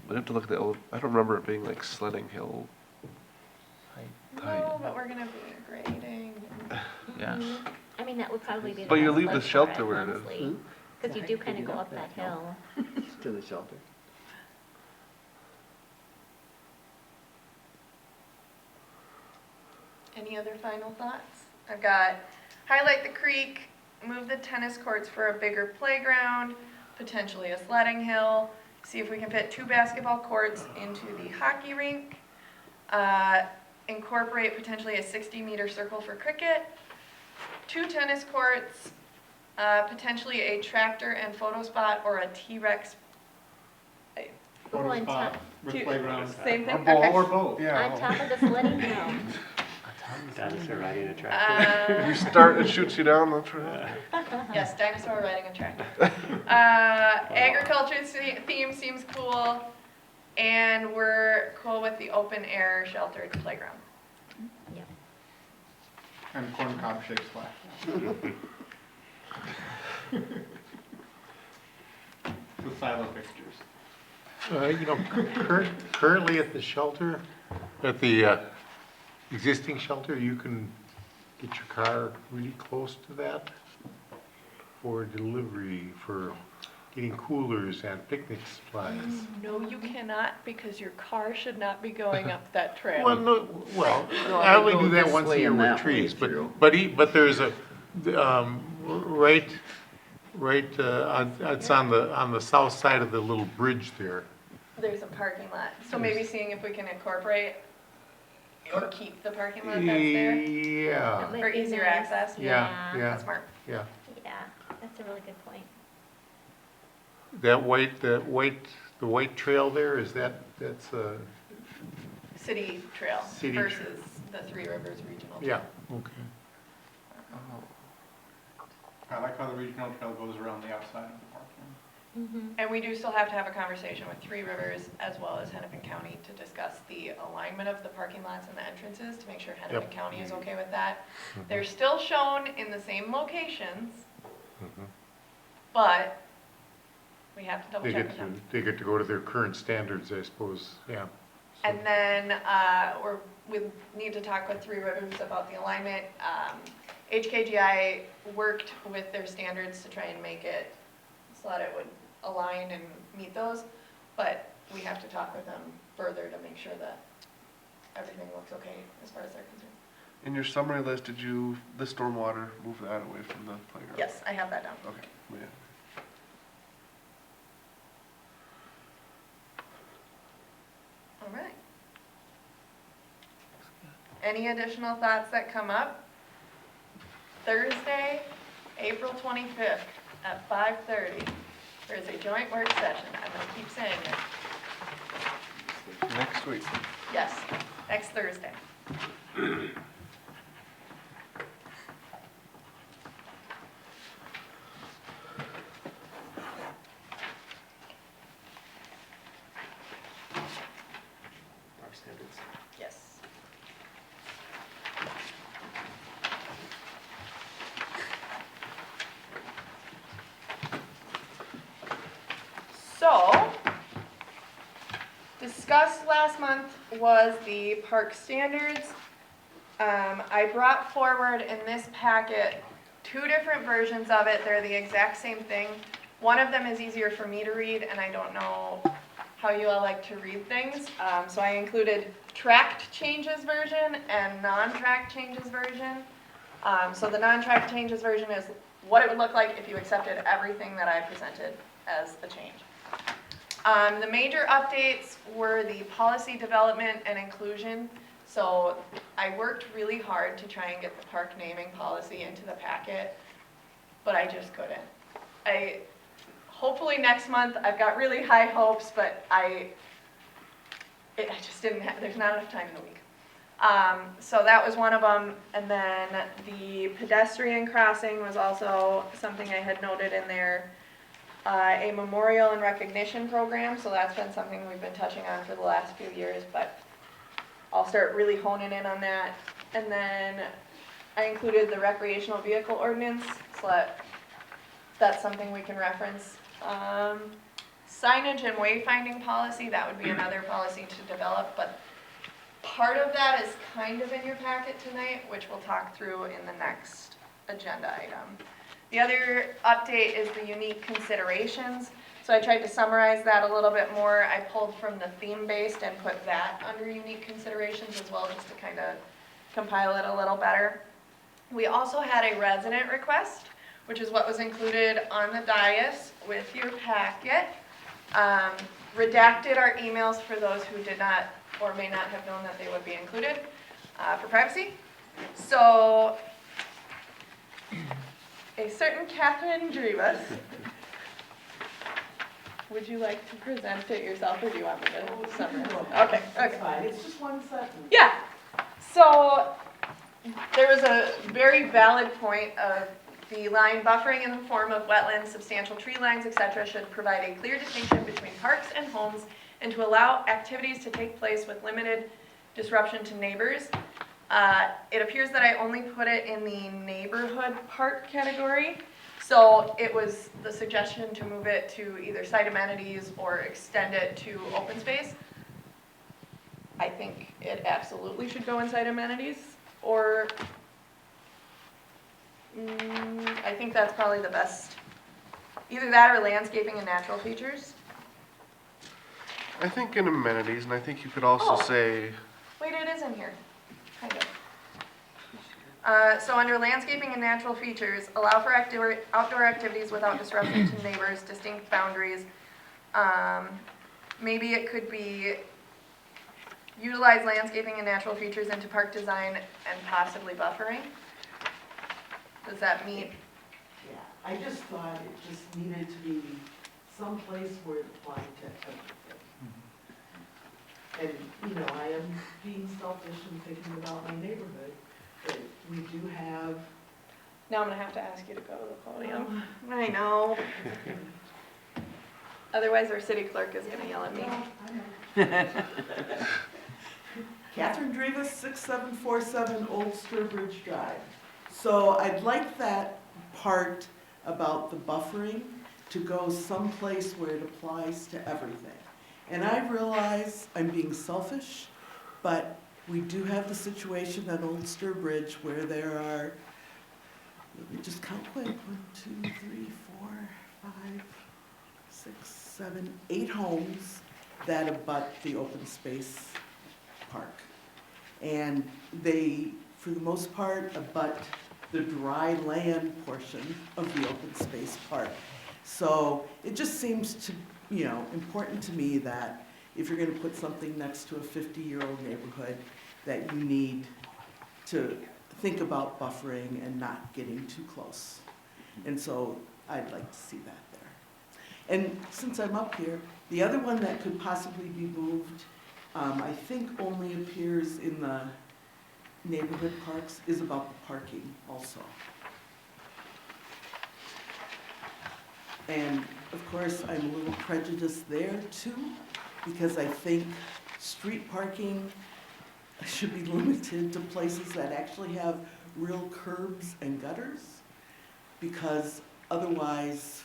We'd have to look at the old, I don't remember it being like sledding hill. No, but we're gonna be grading. Yeah. I mean, that would probably be the But you best leave the place for shelter it, where it is. honestly. Because you do kind of go up that hill. To the shelter. Any other final thoughts? I've got highlight the creek, move the tennis courts for a bigger playground, potentially a sledding hill, see if we can fit 2 basketball courts into the hockey rink, incorporate potentially a 60-meter circle for cricket, 2 tennis courts, potentially a tractor and photo spot or a T-Rex. Photo Ooh, on spot top- with Two- playground. Same thing? Or both, Okay. or both. On top of the sledding hill. Dinosaur riding a tractor. You start, it shoots you down, that's right. Yes, dinosaur riding a tractor. Agriculture theme seems cool, and we're cool with the open air sheltered playground. Yep. And corn cob shaped splash. The silo fixtures. Currently at the shelter, at the existing shelter, you can get your car really close to that for delivery, for getting coolers and picnic supplies. No, you cannot, because your car should not be going up that trail. Well, no, well, No, I they only go do that this once a way year and with that way trees, through. but there's a, right, it's on the south side of the little bridge there. There's a parking lot, so maybe seeing if we can incorporate or keep the parking lot that's there Yeah, That might for be easier nice. access. yeah, Yeah. yeah, That's smart. yeah. Yeah, that's a really good point. That the white trail there, that's City trail City trail. versus the Three Rivers Regional. yeah, Trail. okay. I like how the regional trail goes around the outside of the park. And we do still have to have a conversation with Three Rivers as well as Hennepin County to discuss the alignment of the parking lots and the entrances to make sure Hennepin Yep. County is okay with that. They're still shown in the same locations, but we have to double They check get with them. they get to go to their current standards, I suppose, yeah. And then, we need to talk with Three Rivers about the alignment. HKGI worked with their standards to try and make it so that it would align and meet those, but we have to talk with them further to make sure that everything looks okay as far as they're concerned. In your summary list, did you, the stormwater, move that away from the playground? Yes, I have that down. Okay, yeah. All right. Any additional thoughts that come up? Thursday, April 25th at 5:30. There is a joint work session. I'm going to keep saying it. Next week. Yes, next Thursday. Our standards. Yes. So, discussed last month was the park standards. I brought forward in this packet 2 different versions of it. They're the exact same thing. One of them is easier for me to read, and I don't know how you all like to read things. So I included tracked changes version and non-tracked changes version. So the non-tracked changes version is what it would look like if you accepted everything that I presented as a change. The major updates were the policy development and inclusion. So I worked really hard to try and get the park naming policy into the packet, but I just couldn't. Hopefully next month, I've got really high hopes, but I just didn't have, there's not enough time in the week. So that was one of them, and then the pedestrian crossing was also something I had noted in there. A memorial and recognition program, so that's been something we've been touching on for the last few years, but I'll start really honing in on that. And then I included the recreational vehicle ordinance, so that's something we can reference. Signage and wayfinding policy, that would be another policy to develop, but part of that is kind of in your packet tonight, which we'll talk through in the next agenda item. The other update is the unique considerations. So I tried to summarize that a little bit more. I pulled from the theme-based and put that under unique considerations as well, just to kind of compile it a little better. We also had a resident request, which is what was included on the dais with your packet. Redacted our emails for those who did not or may not have known that they would be included for privacy. So a certain Catherine Drivas. Would you like to present it yourself, or do you want me to summarize? Okay, okay. Fine, it's just one sentence. Yeah, so there was a very valid point of the line buffering in the form of wetlands, substantial tree lines, etc. should provide a clear distinction between parks and homes and to allow activities to take place with limited disruption to neighbors. It appears that I only put it in the neighborhood park category. So it was the suggestion to move it to either site amenities or extend it to open space. I think it absolutely should go in site amenities, or I think that's probably the best. Either that or landscaping and natural features. I think in amenities, and I think you could also Oh. say, Wait, it is in here, kind of. So under landscaping and natural features, allow for outdoor activities without disruption to neighbors, distinct boundaries. Maybe it could be utilize landscaping and natural features into park design and possibly buffering. Does that meet? Yeah, I just thought it just needed to be someplace where it applied to everything. And, you know, I am being selfish and thinking about my neighborhood, but we do have. Now I'm gonna have to ask you to go to the podium. I know. Otherwise our city clerk is gonna yell at me. Well, I know. Catherine Drivas, 6747 Old Sturbridge Drive. So I'd like that part about the buffering to go someplace where it applies to everything. And I realize I'm being selfish, but we do have the situation at Old Sturbridge where there are, let me just count quick, 1, 2, 3, 4, 5, 6, 7, 8 homes that abut the open space park. And they, for the most part, abut the dry land portion of the open space park. So it just seems to, you know, important to me that if you're gonna put something next to a 50-year-old neighborhood, that you need to think about buffering and not getting too close. And so I'd like to see that there. And since I'm up here, the other one that could possibly be moved, I think only appears in the neighborhood parks, is about the parking also. And of course, I'm a little prejudiced there too, because I think street parking should be limited to places that actually have real curbs and gutters, because otherwise,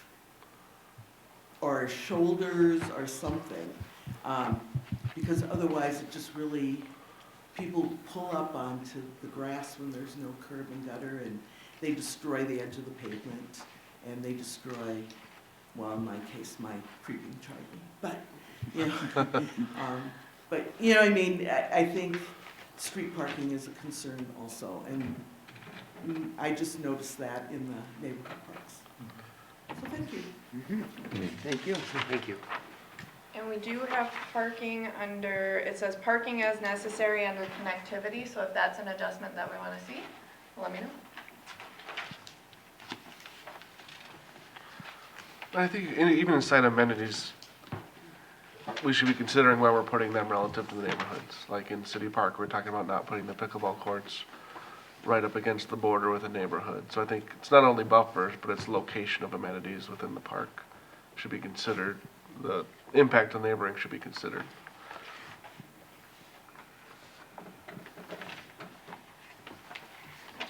or shoulders or something, because otherwise it just really people pull up onto the grass when there's no curb and gutter, and they destroy the edge of the pavement, and they destroy, well, in my case, my creeping Charlie. But, you know, but, you know, I mean, I think street parking is a concern also, and I just noticed that in the neighborhood parks. So thank you. Thank you. Thank you. And we do have parking under, it says parking as necessary under connectivity, so if that's an adjustment that we want to see, let me know. I think even inside amenities, we should be considering where we're putting them relative to the neighborhoods. Like in City Park, we're talking about not putting the pickleball courts right up against the border with a neighborhood. So I think it's not only buffers, but it's location of amenities within the park should be considered. The impact on neighboring should be considered.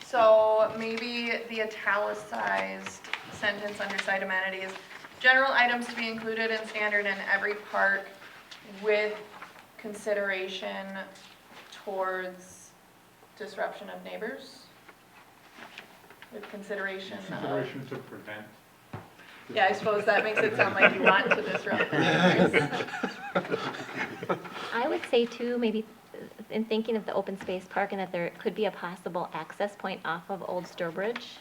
So maybe the italicized sentence under site amenities, general items to be included in standard in every park with consideration towards disruption of neighbors? With consideration of, Consideration to prevent. yeah, I suppose that makes it sound like you want to disrupt the neighbors. I would say too, maybe in thinking of the open space park and that there could be a possible access point off of Old Sturbridge,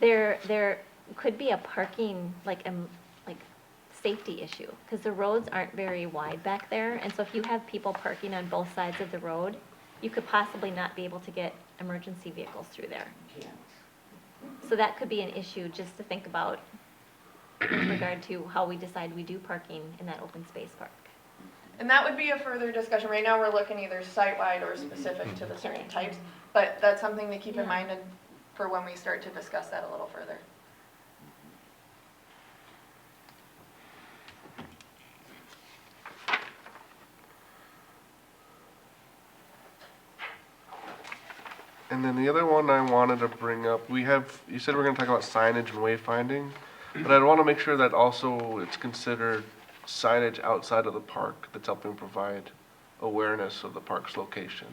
there could be a parking, like safety issue, because the roads aren't very wide back there, and so if you have people parking on both sides of the road, you could possibly not be able to get emergency vehicles through there. So that could be an issue just to think about with regard to how we decide we do parking in that open space park. And that would be a further discussion. Right now, we're looking either site-wide or specific to the certain types, but that's something to keep in mind and for when we start to discuss that a little further. And then the other one I wanted to bring up, you said we're gonna talk about signage and wayfinding, but I'd wanna make sure that also it's considered signage outside of the park that's helping provide awareness of the park's location.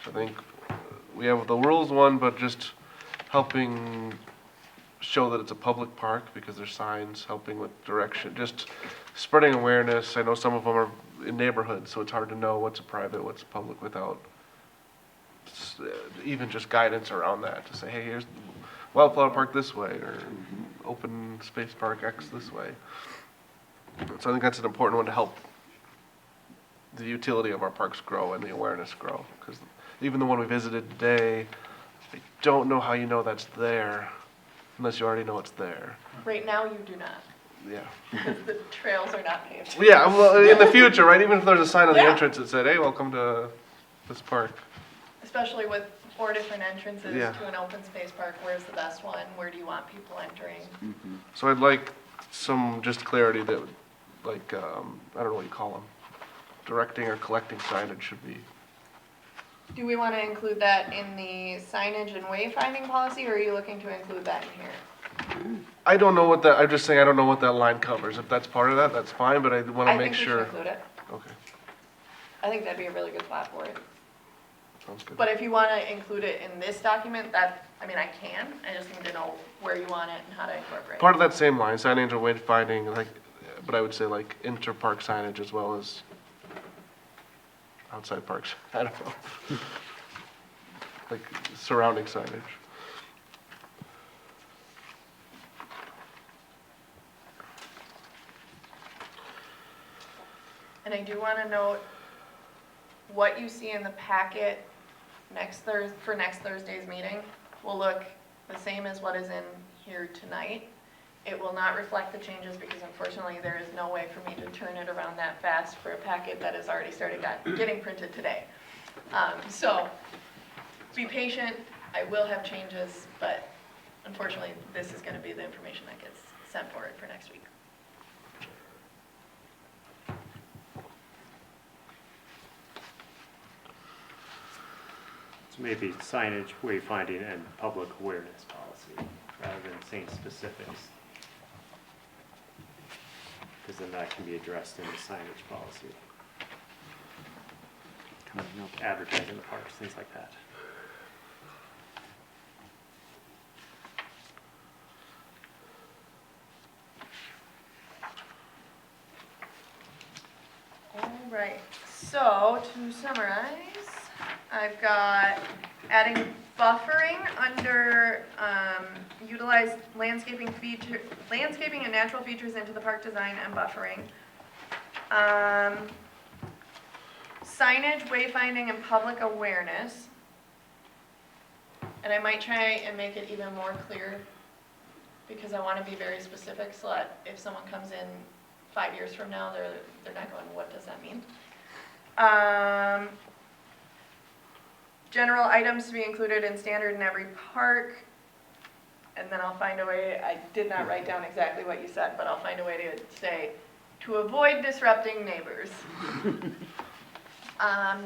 So I think we have the rules one, but just helping show that it's a public park because there's signs helping with direction, just spreading awareness. I know some of them are in neighborhoods, so it's hard to know what's a private, what's a public without even just guidance around that to say, hey, here's Wildflower Park this way, or Open Space Park X this way. So I think that's an important one to help the utility of our parks grow and the awareness grow. Because even the one we visited today, I don't know how you know that's there unless you already know it's there. Right now, you do not, Yeah. because the trails are not paved. Yeah, well, in the future, right? Even if there's a sign on the Yeah. entrance that said, hey, welcome to this park. Especially with 4 different entrances Yeah. to an open space park, where's the best one? Where do you want people entering? So I'd like some just clarity that, like, I don't know what you call them, directing or collecting signage should be. Do we want to include that in the signage and wayfinding policy, or are you looking to include that in here? I don't know what that, I'm just saying I don't know what that line covers. If that's part of that, that's fine, but I want to I make think we should sure. include it. Okay, I think that'd be a really good spot for it. sounds good. But if you want to include it in this document, that, I mean, I can, I just need to know where you want it and how to incorporate Part it. of that same line, signage and wayfinding, like, but I would say like inter-park signage as well as outside parks. I don't know. Like surrounding signage. And I do want to note what you see in the packet for next Thursday's meeting will look the same as what is in here tonight. It will not reflect the changes because unfortunately there is no way for me to turn it around that fast for a packet that has already started getting printed today. So be patient, I will have changes, but unfortunately this is going to be the information that gets sent forward for next week. So maybe signage, wayfinding, and public awareness policy, rather than saying specifics. Because then that can be addressed in the signage policy. advertising the parks, things like that. All right, so to summarize, I've got adding buffering under, utilize landscaping and natural features into the park design and buffering. Signage, wayfinding, and public awareness. And I might try and make it even more clear, because I want to be very specific, so that if someone comes in 5 years from now, they're not going, what does that mean? General items to be included in standard in every park. And then I'll find a way, I did not write down exactly what you said, but I'll find a way to say, to avoid disrupting neighbors.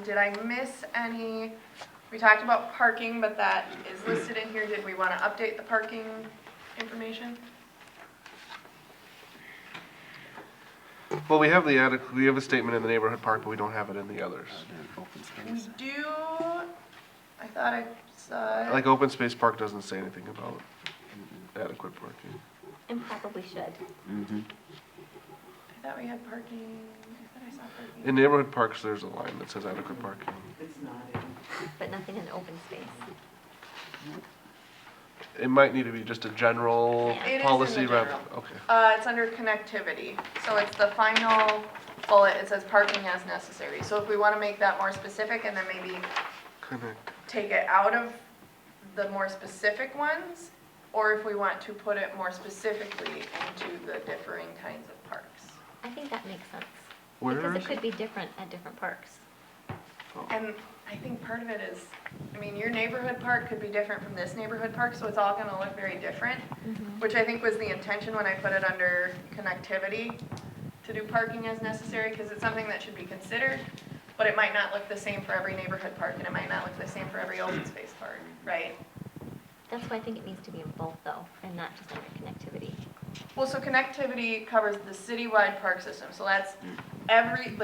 Did I miss any? We talked about parking, but that is listed in here. Did we want to update the parking information? Well, we have we have a statement in the neighborhood park, but we don't have it in the others. We do, I thought I saw it. Like open space park doesn't say anything about adequate parking. And probably should. I thought we had parking, I thought I saw parking. In neighborhood parks, there's a line that says adequate parking. It's not in. But nothing in open space. It might need to be just a general It is in the policy general. Okay. It's under connectivity, so it's the final bullet, it says parking as necessary. So if we want to make that more specific and then maybe Connect. take it out of the more specific ones, or if we want to put it more specifically into the differing kinds of parks. I think that makes sense. Where Because is it could be different at different parks. And I think part of it is, I mean, your neighborhood park could be different from this neighborhood park, so it's all gonna look very different, which I think was the intention when I put it under connectivity, to do parking as necessary, because it's something that should be considered, but it might not look the same for every neighborhood park, and it might not look the same for every open space park, right? That's why I think it needs to be in both though, and not just under connectivity. Well, so connectivity covers the citywide park system, so that's every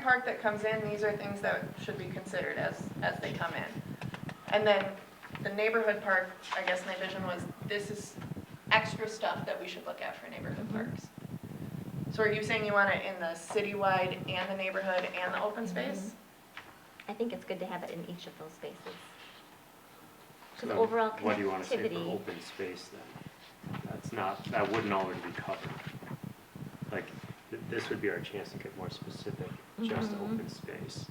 park that comes in, these are things that should be considered as they come in. And then the neighborhood park, I guess my vision was, this is extra stuff that we should look at for neighborhood parks. So are you saying you want it in the citywide and the neighborhood and the open space? I think it's good to have it in each of those spaces. So Because then overall what do you want to say for connectivity, open space then? That wouldn't already be covered. Like, this would be our chance to get more specific, just open space.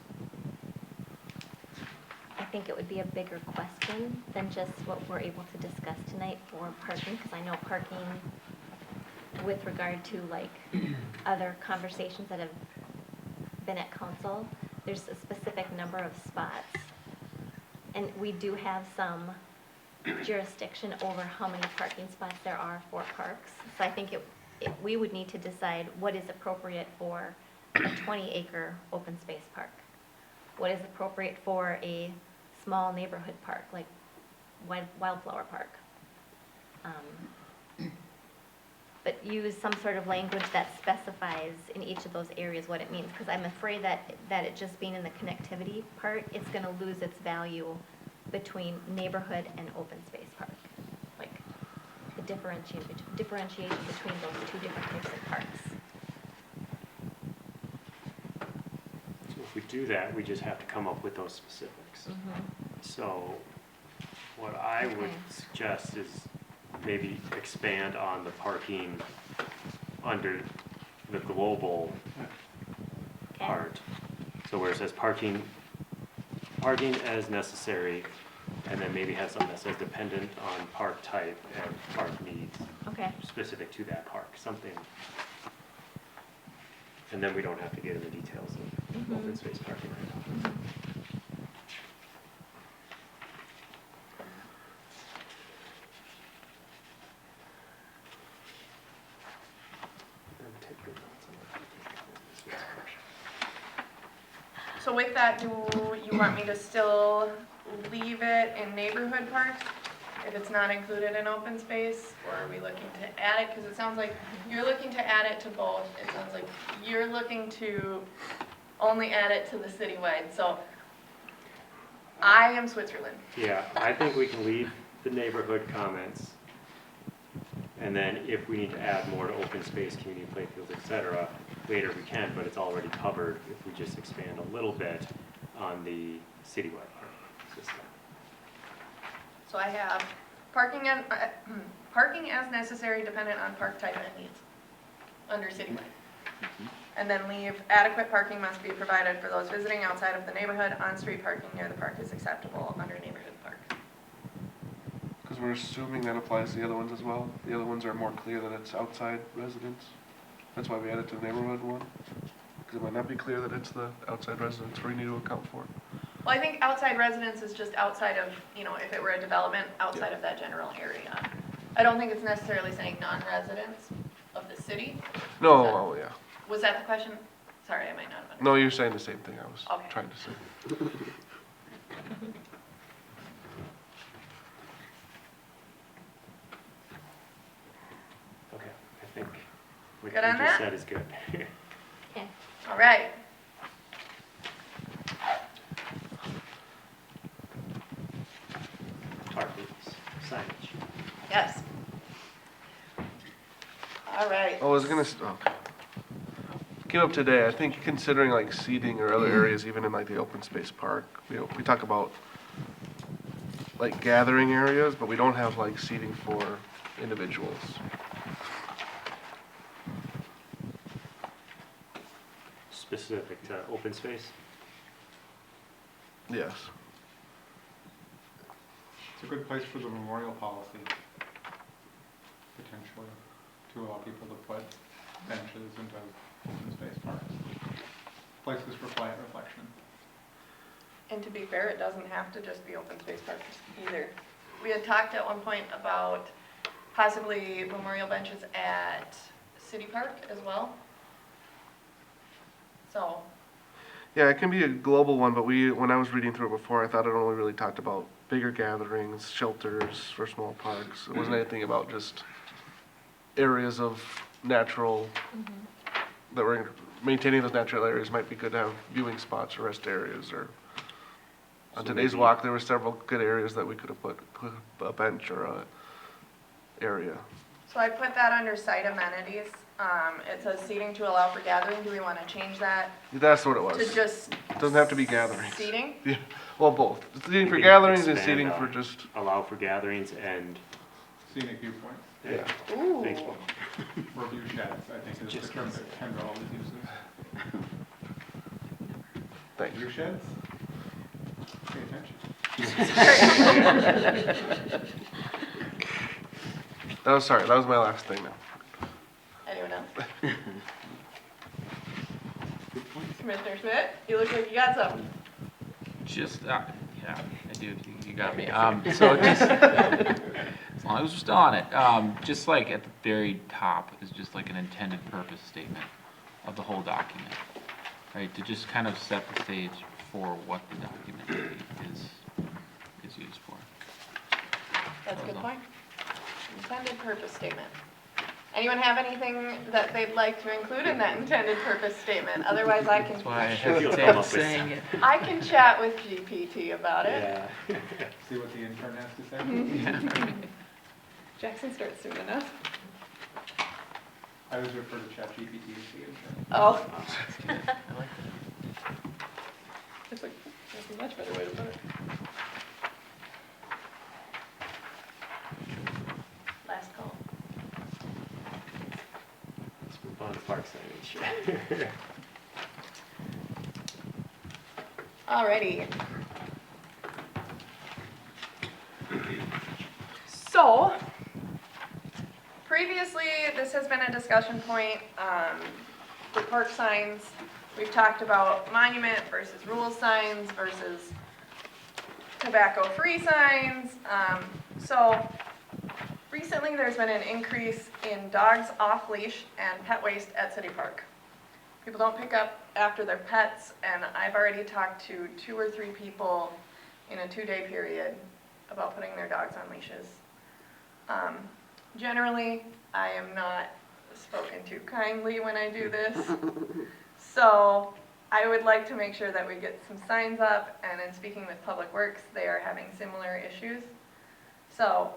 I think it would be a bigger question than just what we're able to discuss tonight for parking, because I know parking with regard to like other conversations that have been at council, there's a specific number of spots. And we do have some jurisdiction over how many parking spots there are for parks. So I think we would need to decide what is appropriate for a 20-acre open space park. What is appropriate for a small neighborhood park, like Wildflower Park. But use some sort of language that specifies in each of those areas what it means, because I'm afraid that it just being in the connectivity part, it's going to lose its value between neighborhood and open space park. Like the differentiation between those two different types of parks. So if we do that, we just have to come up with those specifics. So what I would suggest is maybe expand on the parking under the global part. So where it says parking as necessary, and then maybe have something that says dependent on park type and park needs. Okay. Specific to that park, something. And then we don't have to get into details of open space parking right now. So with that, do you want me to still leave it in neighborhood parks if it's not included in open space? Or are we looking to add it? Because it sounds like you're looking to add it to both. It sounds like you're looking to only add it to the citywide. So I am Switzerland. Yeah, I think we can leave the neighborhood comments. And then if we need to add more to open space, community playfields, et cetera, later we can, but it's already covered if we just expand a little bit on the citywide park system. So I have parking as necessary dependent on park type and needs, under citywide. And then leave adequate parking must be provided for those visiting outside of the neighborhood. On-street parking near the park is acceptable under neighborhood park. Because we're assuming that applies to the other ones as well. The other ones are more clear that it's outside residents. That's why we added to the neighborhood one. Because it might not be clear that it's the outside residents we need to account for. Well, I think outside residence is just outside of, you know, if it were a development, outside of that general area. I don't think it's necessarily saying non-residents of the city. No, Is that- oh yeah. Was that the question? Sorry, I might not have understood. No, you're saying the same thing I was Okay. trying to say. Okay, I think what you Good on just that? said is good. Okay. All right. Targets, signage. Yes. All right. Oh, I was gonna, okay. Came up today, I think considering like seating or other areas, even in like the open space park, we talk about like gathering areas, but we don't have like seating for individuals. Specific to open space? Yes. It's a good place for the memorial policy, potentially, to allow people to put benches into open space parks. Places for quiet reflection. And to be fair, it doesn't have to just be open space parks either. We had talked at one point about possibly memorial benches at City Park as well. So, Yeah, it can be a global one, but when I was reading through it before, I thought it only really talked about bigger gatherings, shelters for small parks. It wasn't anything about just areas of natural, that we're maintaining those natural areas. Might be good to have viewing spots or rest areas, or on So today's maybe- walk, there were several good areas that we could have put a bench or a area. so I put that under site amenities. It says seating to allow for gathering. Do we want to change that That's what it was. to just It doesn't have to be gatherings. seating? Yeah, well, both. Seating for We can gatherings and expand seating on for just, Allow for gatherings and, Scenic viewpoints, yeah. Ooh. thanks, Paul. or view sheds, I think is Just the term gonna that Kendra always uses. Thanks. View sheds? Pay attention. That was my last thing now. Anyone else? Commissioner Schmidt, you look like you got something. Just, yeah, I do, you got me. So just, as long as we're still on it, just like at the very top is just like an intended purpose statement of the whole document, right? To just kind of set the stage for what the document is used for. That's a good point. Intended purpose statement. Anyone have anything that they'd like to include in that intended purpose statement? Otherwise, That's why I Sure, you'll come hesitate up with saying it. I can chat with GPT about it. Yeah. See what the intern has to say. Jackson starts soon enough. I always refer to ChatGPT as the intern. Oh, I like that. that's a much better way to put it. Last call. Let's move on to park signage. Alrighty. So, previously, this has been a discussion point, for park signs. We've talked about monument versus rule signs versus tobacco-free signs. So, recently, there's been an increase in dogs off leash and pet waste at City Park. People don't pick up after their pets, and I've already talked to 2 or 3 people in a 2-day period about putting their dogs on leashes. Generally, I am not spoken to kindly when I do this. So, I would like to make sure that we get some signs up, and in speaking with Public Works, they are having similar issues. So,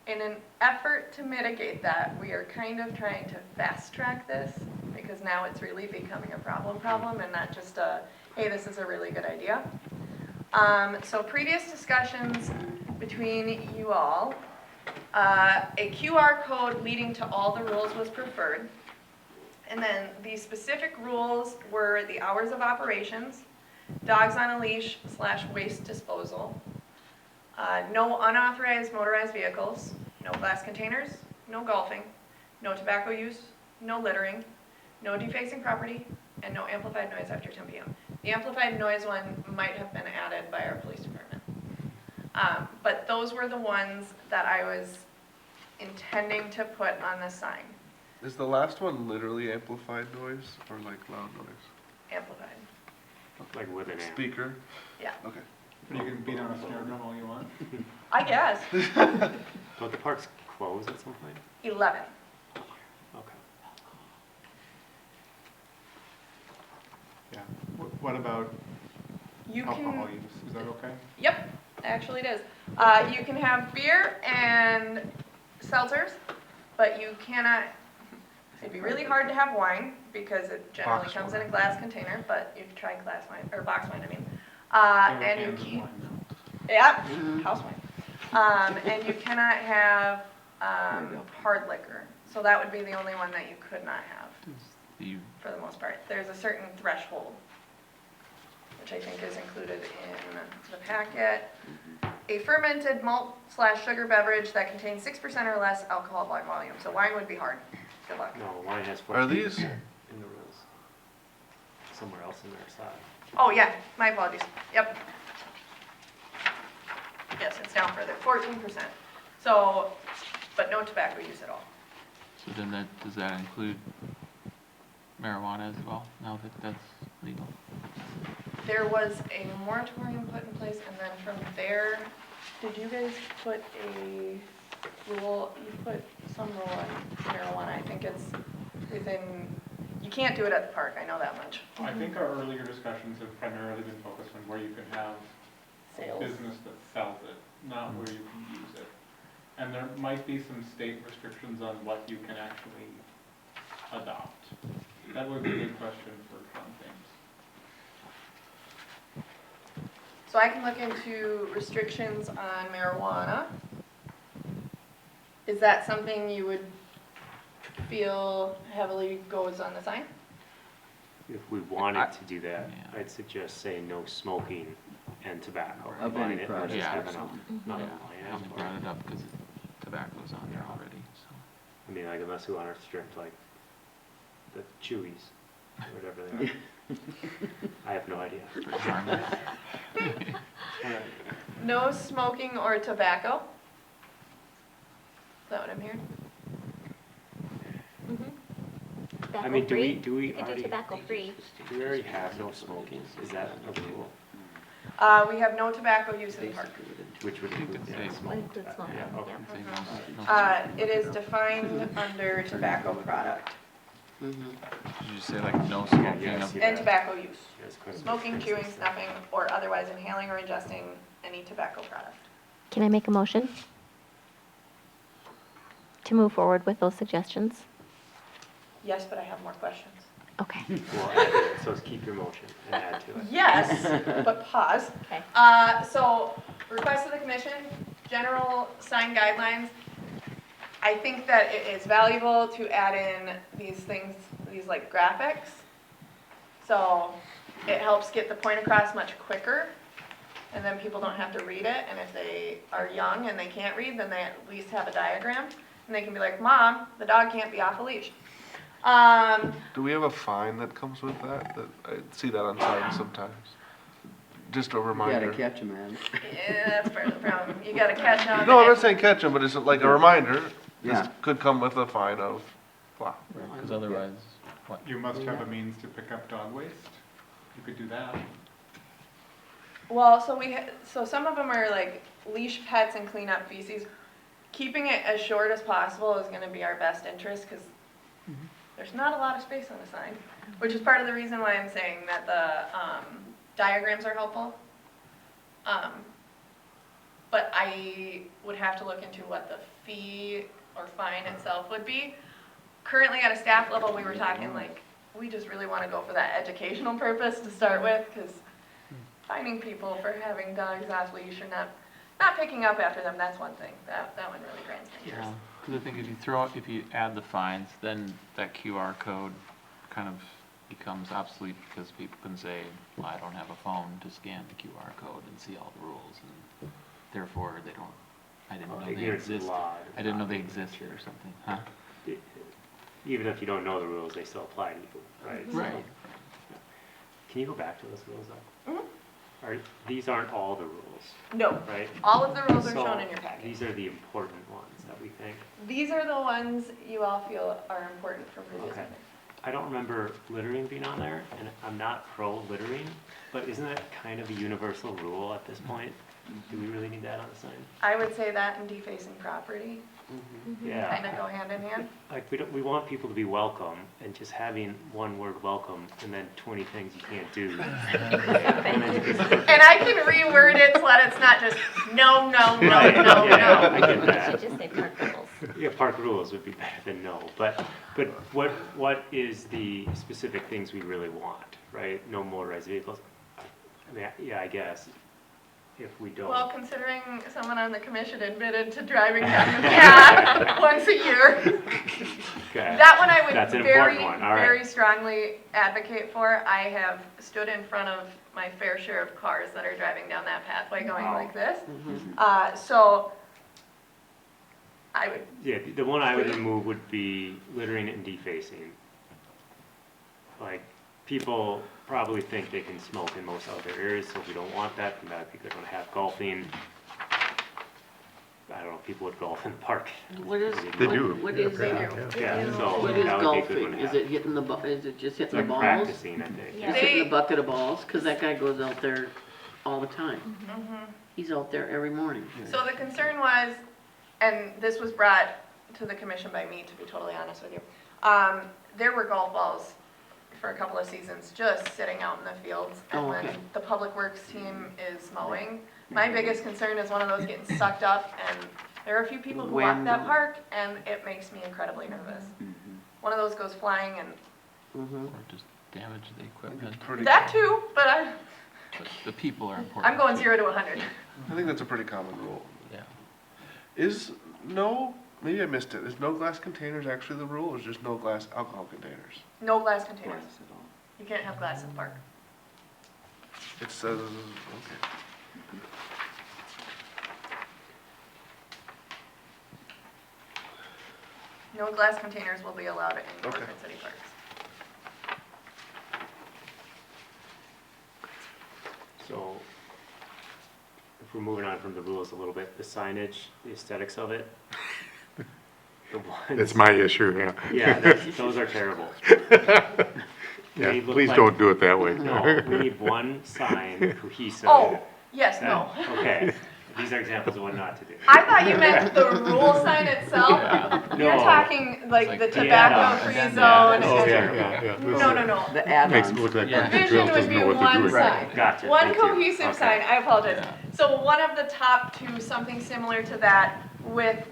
in an effort to mitigate that, we are kind of trying to fast track this, because now it's really becoming a problem, and not just a, hey, this is a really good idea. So previous discussions between you all, a QR code leading to all the rules was preferred. And then the specific rules were the hours of operations, dogs on a leash / waste disposal, no unauthorized motorized vehicles, no glass containers, no golfing, no tobacco use, no littering, no defacing property, and no amplified noise after 10 p.m. The amplified noise one might have been added by our police department. But those were the ones that I was intending to put on the sign, Is the last one literally amplified noise or like loud noise? amplified. Like with an amp. Speaker? Yeah, Okay. But you can beat on a snare drum all you want. I guess. Don't the parks close at some point? 11. Okay. Yeah. What about You alcohol can, use? Is that okay? yep, actually it is. You can have beer and seltzers, but you cannot, it'd be really hard to have wine because it generally Box comes wine. in a glass container, but you can try glass wine, or box wine, I mean. There are And you cans of can't, wine now. yeah, house wine. And you cannot have, hard liquor. So that would be the only one that you could not have, The, for the most part. There's a certain threshold, which I think is included in the packet. A fermented malt / sugar beverage that contains 6% or less alcohol by volume. So wine would be hard. Good luck. No, wine has Are 14% these- in the rules. Somewhere else in their side. Oh, yeah, my apologies. Yep. Yes, it's down further, 14%. So, but no tobacco use at all. so then that, does that include marijuana as well, now that that's legal? There was a moratorium put in place, and then from there, did you guys put a rule, you put some rule on marijuana? I think it's within, you can't do it at the park, I know that much. I think our earlier discussions have primarily been focused on where you can have a Sales. business that sells it, not where you can use it. And there might be some state restrictions on what you can actually adopt. That would be a good question for fun things. So I can look into restrictions on marijuana. Is that something you would feel heavily goes on the sign? If we wanted to do that, Yeah. I'd suggest saying no smoking and tobacco. Of Combine any it, product just Yeah. have or an al- something. not Yeah, an I alcohol haven't brought it up because tobacco's on there already, so. I mean, like, unless we want to restrict, like, the chewies, or whatever they are. I have no idea. Harmless. No smoking or tobacco? Is that what I'm hearing? I mean, do we, Tobacco-free? do we You could do already, tobacco-free. do we already have no smoking? Is that a rule? We have no tobacco use in the park. Which would include, could yeah, say What smoke. includes smoking, Yeah, okay. yeah. Say no- no- It is defined under tobacco product Did you say like no smoking yes, of, yeah. and tobacco use. Yes, correct. Smoking, chewing, snuffing, or otherwise inhaling or ingesting any tobacco product. Can I make a motion to move forward with those suggestions? Yes, but I have more questions. Okay. Well, add to it, so keep your motion and add to it. Yes, but pause. Okay. So, request of the commission, general sign guidelines. I think that it is valuable to add in these things, these like graphics. So, it helps get the point across much quicker, and then people don't have to read it, and if they are young and they can't read, then they at least have a diagram, and they can be like, Mom, the dog can't be off a leash. Do we have a fine that comes with that? I see that on signs sometimes. Just a You gotta reminder. catch 'em, man. Yeah, that's part of the problem. You gotta catch on. No, I'm not saying catch them, but it's like a reminder. Yeah. This could come with a fine of, blah. because otherwise, what? You must have a means to pick up dog waste. You could do that. Well, so some of them are like leash pets and clean up feces. Keeping it as short as possible is gonna be our best interest, cause there's not a lot of space on the sign, which is part of the reason why I'm saying that the diagrams are helpful. But I would have to look into what the fee or fine itself would be. Currently at a staff level, we were talking like, we just really want to go for that educational purpose to start with, because finding people for having dogs off leash or not picking up after them, that's one thing. That one really grinds my gears. Yeah, because I think if you add the fines, then that QR code kind of becomes obsolete because people can say, well, I don't have a phone to scan the QR code and see all the rules, and therefore they don't, I didn't know they Ignorance is exist. law. I didn't know they existed or something, huh? Even if you don't know the rules, they still apply to you, right? So- Right. Can you go back to those rules though? Mhm. These aren't all the rules, No, right? all of the rules are So, shown in your packet. These are the important ones that we think. These are the ones you all feel are important from previous Okay. meetings. I don't remember littering being on there, and I'm not pro littering, but isn't that kind of a universal rule at this point? Do we really need that on the sign? I would say that and defacing property Yeah. kind of go hand in hand. Like, we want people to be welcome, and just having one word welcome, and then 20 things you can't do. And then just- And I can reword it so that it's not just no, no, no, Right, no, yeah, no. I get You that. should just say park rules. Yeah, park rules would be better than no, but what is the specific things we really want, right? No motorized vehicles. I mean, yeah, I guess, if we don't. Well, considering someone on the commission admitted to driving down the path once a year, Okay. that one I That's would an very, important one, all right. very strongly advocate for. I have stood in front of my fair share of cars that are driving down that pathway going Wow. like this. So I would, Yeah, the one I would remove would be littering and defacing. Like, people probably think they can smoke in most outdoor areas, so if we don't want that, then that'd be good. When I have golfing, I don't know, people would golf in the park. What is, They do. what is, they it? do. Yeah, so What is that would be a good golfing? one to Is have. it hitting the, is it just It's hitting the like balls? practicing, I think. Yeah. Just hitting They- the bucket of balls? Cause that guy goes out there all the time. Mhm. He's out there every morning. So the concern was, and this was brought to the commission by me, to be totally honest with you, there were golf balls for a couple of seasons just sitting out in the fields. And Oh, okay. when the public works team is mowing, my biggest concern is one of those getting sucked up, and there are a few people who walk Whammed that on. park, and it makes me incredibly nervous. One of those goes flying, and Mm-hmm. Or just damage the equipment. Pretty, that too, but But the people are important. I'm going 0 to 100. I think that's a pretty common rule. Yeah. Maybe I missed it. Is no glass containers actually the rule, or is just no glass alcohol containers? No glass containers. You can't have glass in the park. It says, okay. No glass containers will be allowed in Okay. Corcoran City Parks. So, if we're moving on from the rules a little bit, the signage, the aesthetics of it. The ones. That's my issue, yeah. Yeah, those are terrible. Yeah, They look please like- don't do it that way. No, we need one sign cohesive. Oh, yes, that- no. Okay, these are examples of what not to do. I thought you meant the rule sign itself. You're No. talking like Like the the tobacco-free add-ons. zone. Oh, and- yeah. No, no, no. The Makes it add-ons. look like Yeah. country Vision trails would doesn't be know what they're one doing. sign. Gotcha, One thank you. cohesive Okay. sign, I apologize. Yeah. So one of the top two, something similar to that with,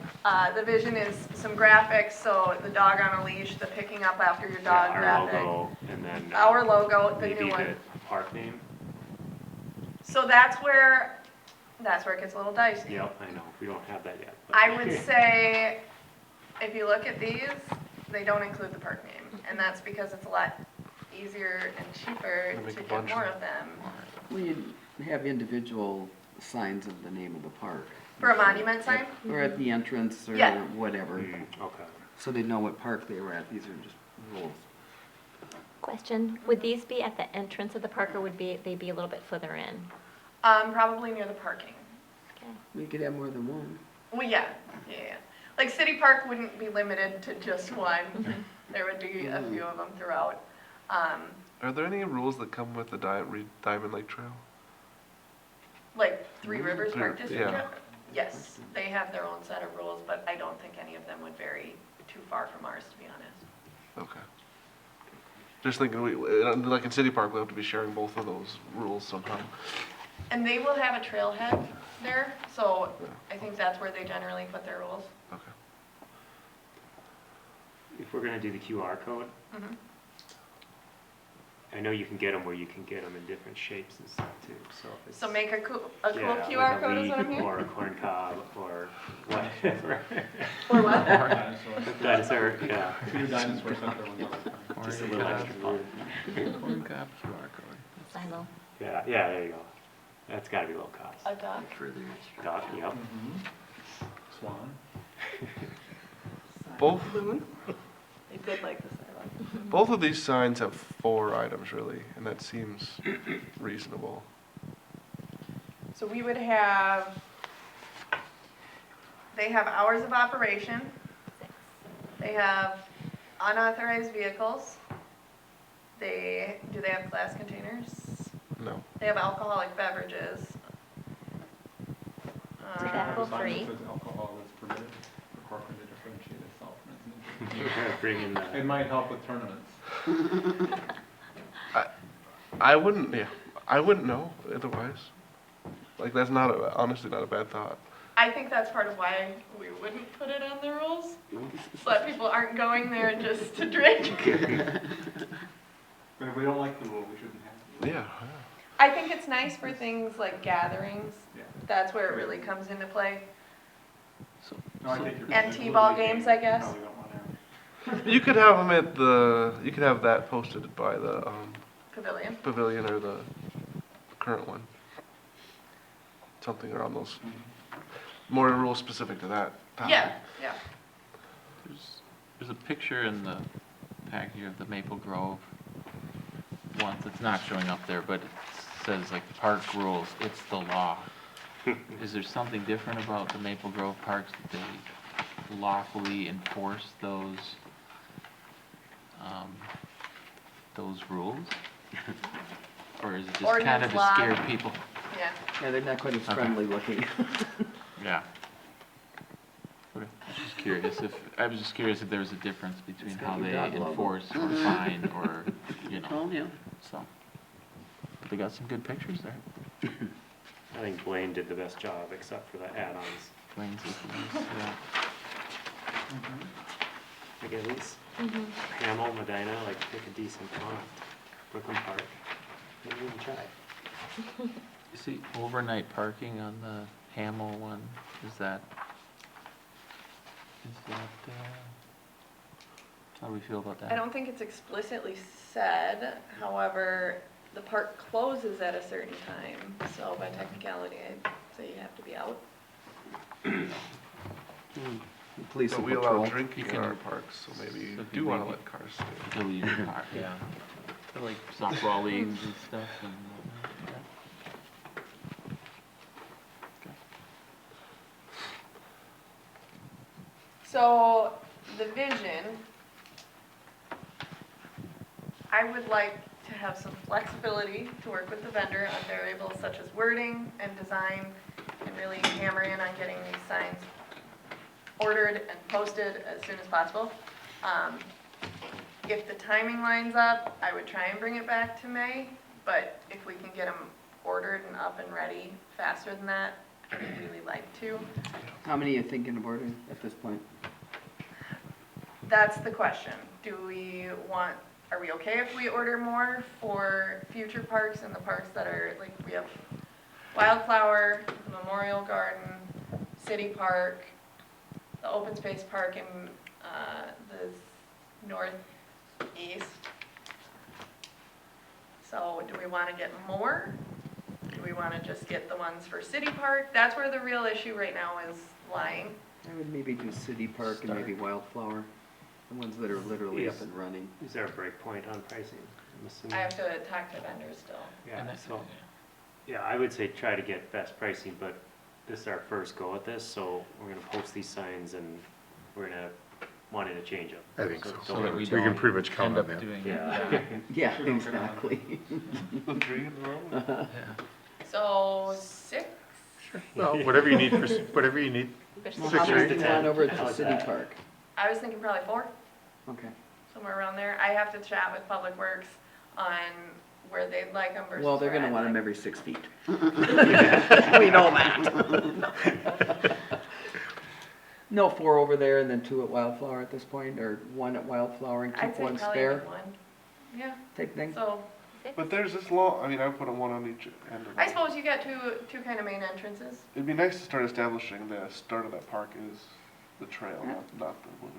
the vision is some graphics, so the dog on a leash, the picking up after your dog Yeah, our graphic. logo, and then. Our logo, the maybe new one. the park name. So that's where it gets a little dicey. Yep, I know, we don't have that yet. but- I would say, if you look at these, they don't include the park name, and that's because it's a lot easier and cheaper Make to a get bunch more of- of them. Well, you'd have individual signs of the name of the park. For a monument sign? Or at the entrance or Yeah. whatever, Mm, okay. so they'd know what park they were at. These are just rules. Question, would these be at the entrance of the park or would they be a little bit further in? Probably near the parking. Okay. We could have more than one. Well, yeah. Like City Park wouldn't be limited to just one. There would be a few of them throughout. Are there any rules that come with the Diamond Lake Trail? Like Three Rivers Park Yeah. District? Yes, they have their own set of rules, but I don't think any of them would vary too far from ours, to be honest. Okay. Just thinking, like in City Park, we'll have to be sharing both of those rules somehow. And they will have a trailhead there, so I think that's where they generally put their rules. Okay. If we're gonna do the QR code, Mhm. I know you can get them where you can get them in different shapes and stuff too, so if it's. So make a cool yeah, QR like a code is what I'm leaf hearing? or a corn cob or whatever. Or what? Dinosaur. Dinosaur, yeah. Two dinosaurs out there one other time. Just a little extra fun. Corn cob QR code. Silo. Yeah, there you go. That's gotta be low cost. A duck? Duck, yep. Mhm. Swan. Both, Loon? They did like the silo. both of these signs have 4 items really, and that seems reasonable. So we would have, they have hours of operation. They have unauthorized vehicles. Do they have glass containers? No. They have alcoholic beverages. Tobacco Sign that free. says alcohol is permitted for Corcoran to differentiate itself from its neighbors. Bring in It might help with tournaments. I wouldn't, yeah, I wouldn't know otherwise. Like, that's honestly not a bad thought. I think that's part of why we wouldn't put it on the rules, so that people aren't going there just to drink. But if we don't like the rule, we shouldn't have to. Yeah. I think it's nice for things like gatherings. Yeah. That's where it really comes into play. No, I take your point. And T-ball games, I guess. Probably don't wanna have. You could have them at you could have that posted by the Pavilion. pavilion or the current one. Something around those, more rules specific to that topic. Yeah. There's a picture in the pack here of the Maple Grove once. It's not showing up there, but it says like park rules, it's the law. Is there something different about the Maple Grove parks that they lawfully enforce those rules? Or is it just kind of Ordinance to law. scare people? Yeah. Yeah, they're not quite as Okay. friendly looking. Yeah. Okay. I was just curious if there was a difference between It's got how your they dog logo. enforce or fine or, Told you. so. They got some good pictures there. I think Blaine did the best job, except for the add-ons. Blaine's is nice, yeah. Like at least Hamel, Medina, like pick a decent font. Brooklyn Park, maybe even try. You see overnight parking on the Hamel one, is that, how do we feel about that? I don't think it's explicitly said, however, the park closes at a certain time, so by technicality, I'd say you have to be out. Police But and we allow patrol. drinking You in can- our parks, so maybe you so if do you want to leave let cars stay. To leave your car, yeah. For like softball leagues and stuff and whatnot, yeah. Okay. So, the vision, I would like to have some flexibility to work with the vendor on variables such as wording and design, and really hammer in on getting these signs ordered and posted as soon as possible. If the timing lines up, I would try and bring it back to May, but if we can get them ordered and up and ready faster than that, I would really like to. How many are you thinking of ordering at this point? That's the question. Are we okay if we order more for future parks and the parks that are, like, we have Wildflower, the Memorial Garden, City Park, the Open Space Park in the northeast. So do we want to get more? Do we want to just get the ones for City Park? That's where the real issue right now is lying. I would maybe do City Park and maybe Wildflower, the ones that are literally up and running. Is there a break point on pricing? I'm assuming. I have to talk to vendors still. Yeah, And that's, so, yeah, I would say try to get best pricing, but this is our first go at this, so we're gonna post these signs and we're gonna want to change them. I think so. so that we We can don't pretty much count end on up that. doing, Yeah. Yeah, Sure, don't forget exactly. yeah. So 6? Well, whatever you need whatever you need. Well, 6 how or many 8. do you want over at How the is City that? Park? I was thinking probably 4. Okay. somewhere around there. I have to chat with Public Works on where they'd like them versus Well, they're where gonna I'd want them like every 6 feet. We know that. No, 4 over there and then 2 at Wildflower at this point, or 1 at Wildflower and I'd keep say 1 probably spare like one. Yeah, type thing? so But there's this long, I mean, I would put one on each end of I it. suppose you got two kind of main entrances. It'd be nice to start establishing the start of that park is the trail, Yeah. not the wood.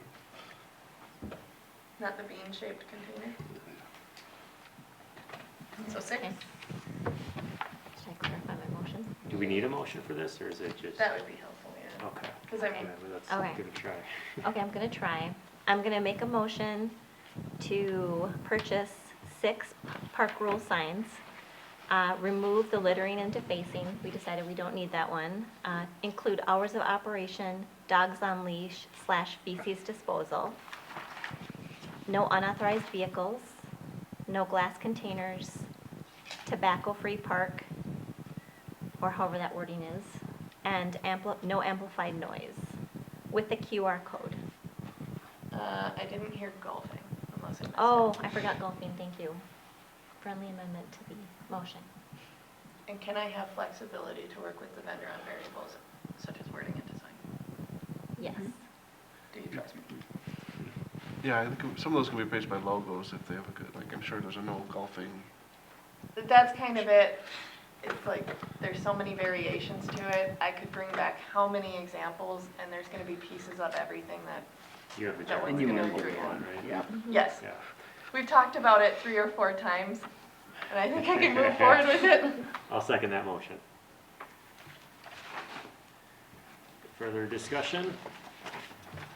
Not the bean-shaped container. So 6, Okay. Should I clarify my motion? Do we need a motion for this, or is it just? that would be helpful, yeah. Okay. Because I mean, Yeah, well, let's Okay. give it a try. Okay, I'm gonna try. I'm gonna make a motion to purchase 6 park rule signs, remove the littering and defacing, we decided we don't need that one, include hours of operation, dogs on leash / feces disposal, no unauthorized vehicles, no glass containers, tobacco-free park, or however that wording is, and no amplified noise, with the QR code. I didn't hear golfing, unless I missed Oh, it. I forgot golfing, thank you. Friendly amendment to the motion. And can I have flexibility to work with the vendor on variables such as wording and design? Yes. Do you trust me? Yeah, I think some of those can be based by logos if they have a good, like, I'm sure there's a no golfing. That's kind of it. It's like, there's so many variations to it. I could bring back how many examples, and there's gonna be pieces of everything that, You have the That general one's idea gonna of what agree you on. want, right? Yeah. yes. Yeah. We've talked about it 3 or 4 times, and I think I can move forward with it. I'll second that motion. Further discussion?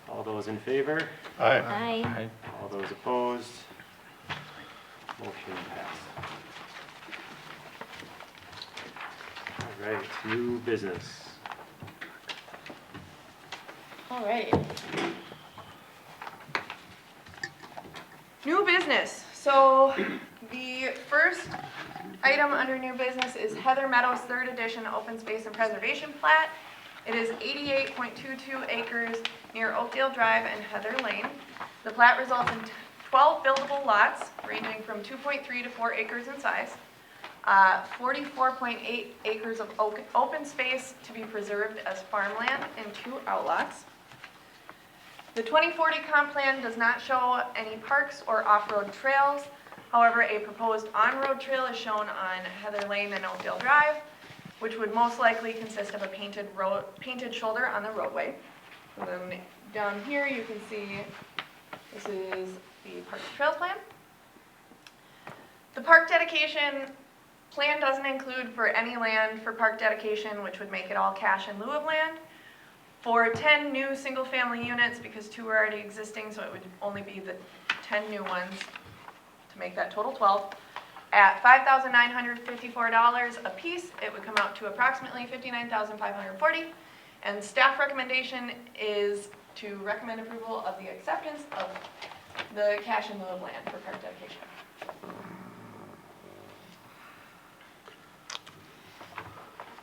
All those in favor? Aye. All those opposed? Motion passed. All right, new business. All right. New business. So the first item under new business is Heather Meadows 3rd Edition Open Space and Preservation Plat. It is 88.22 acres near Oakdale Drive and Heather Lane. The plat results in 12 buildable lots ranging from 2.3 to 4 acres in size. 44.8 acres of open space to be preserved as farmland and 2 outlots. The 2040 comp plan does not show any parks or off-road trails. However, a proposed on-road trail is shown on Heather Lane and Oakdale Drive, which would most likely consist of a painted shoulder on the roadway. And then down here you can see this is the Parks and Trails plan. The park dedication plan doesn't include for any land for park dedication, which would make it all cash in lieu of land. For 10 new single-family units, because 2 are already existing, so it would only be the 10 new ones to make that total 12. At $5,954 a piece, it would come out to approximately $59,540. And staff recommendation is to recommend approval of the acceptance of the cash in lieu of land for park dedication.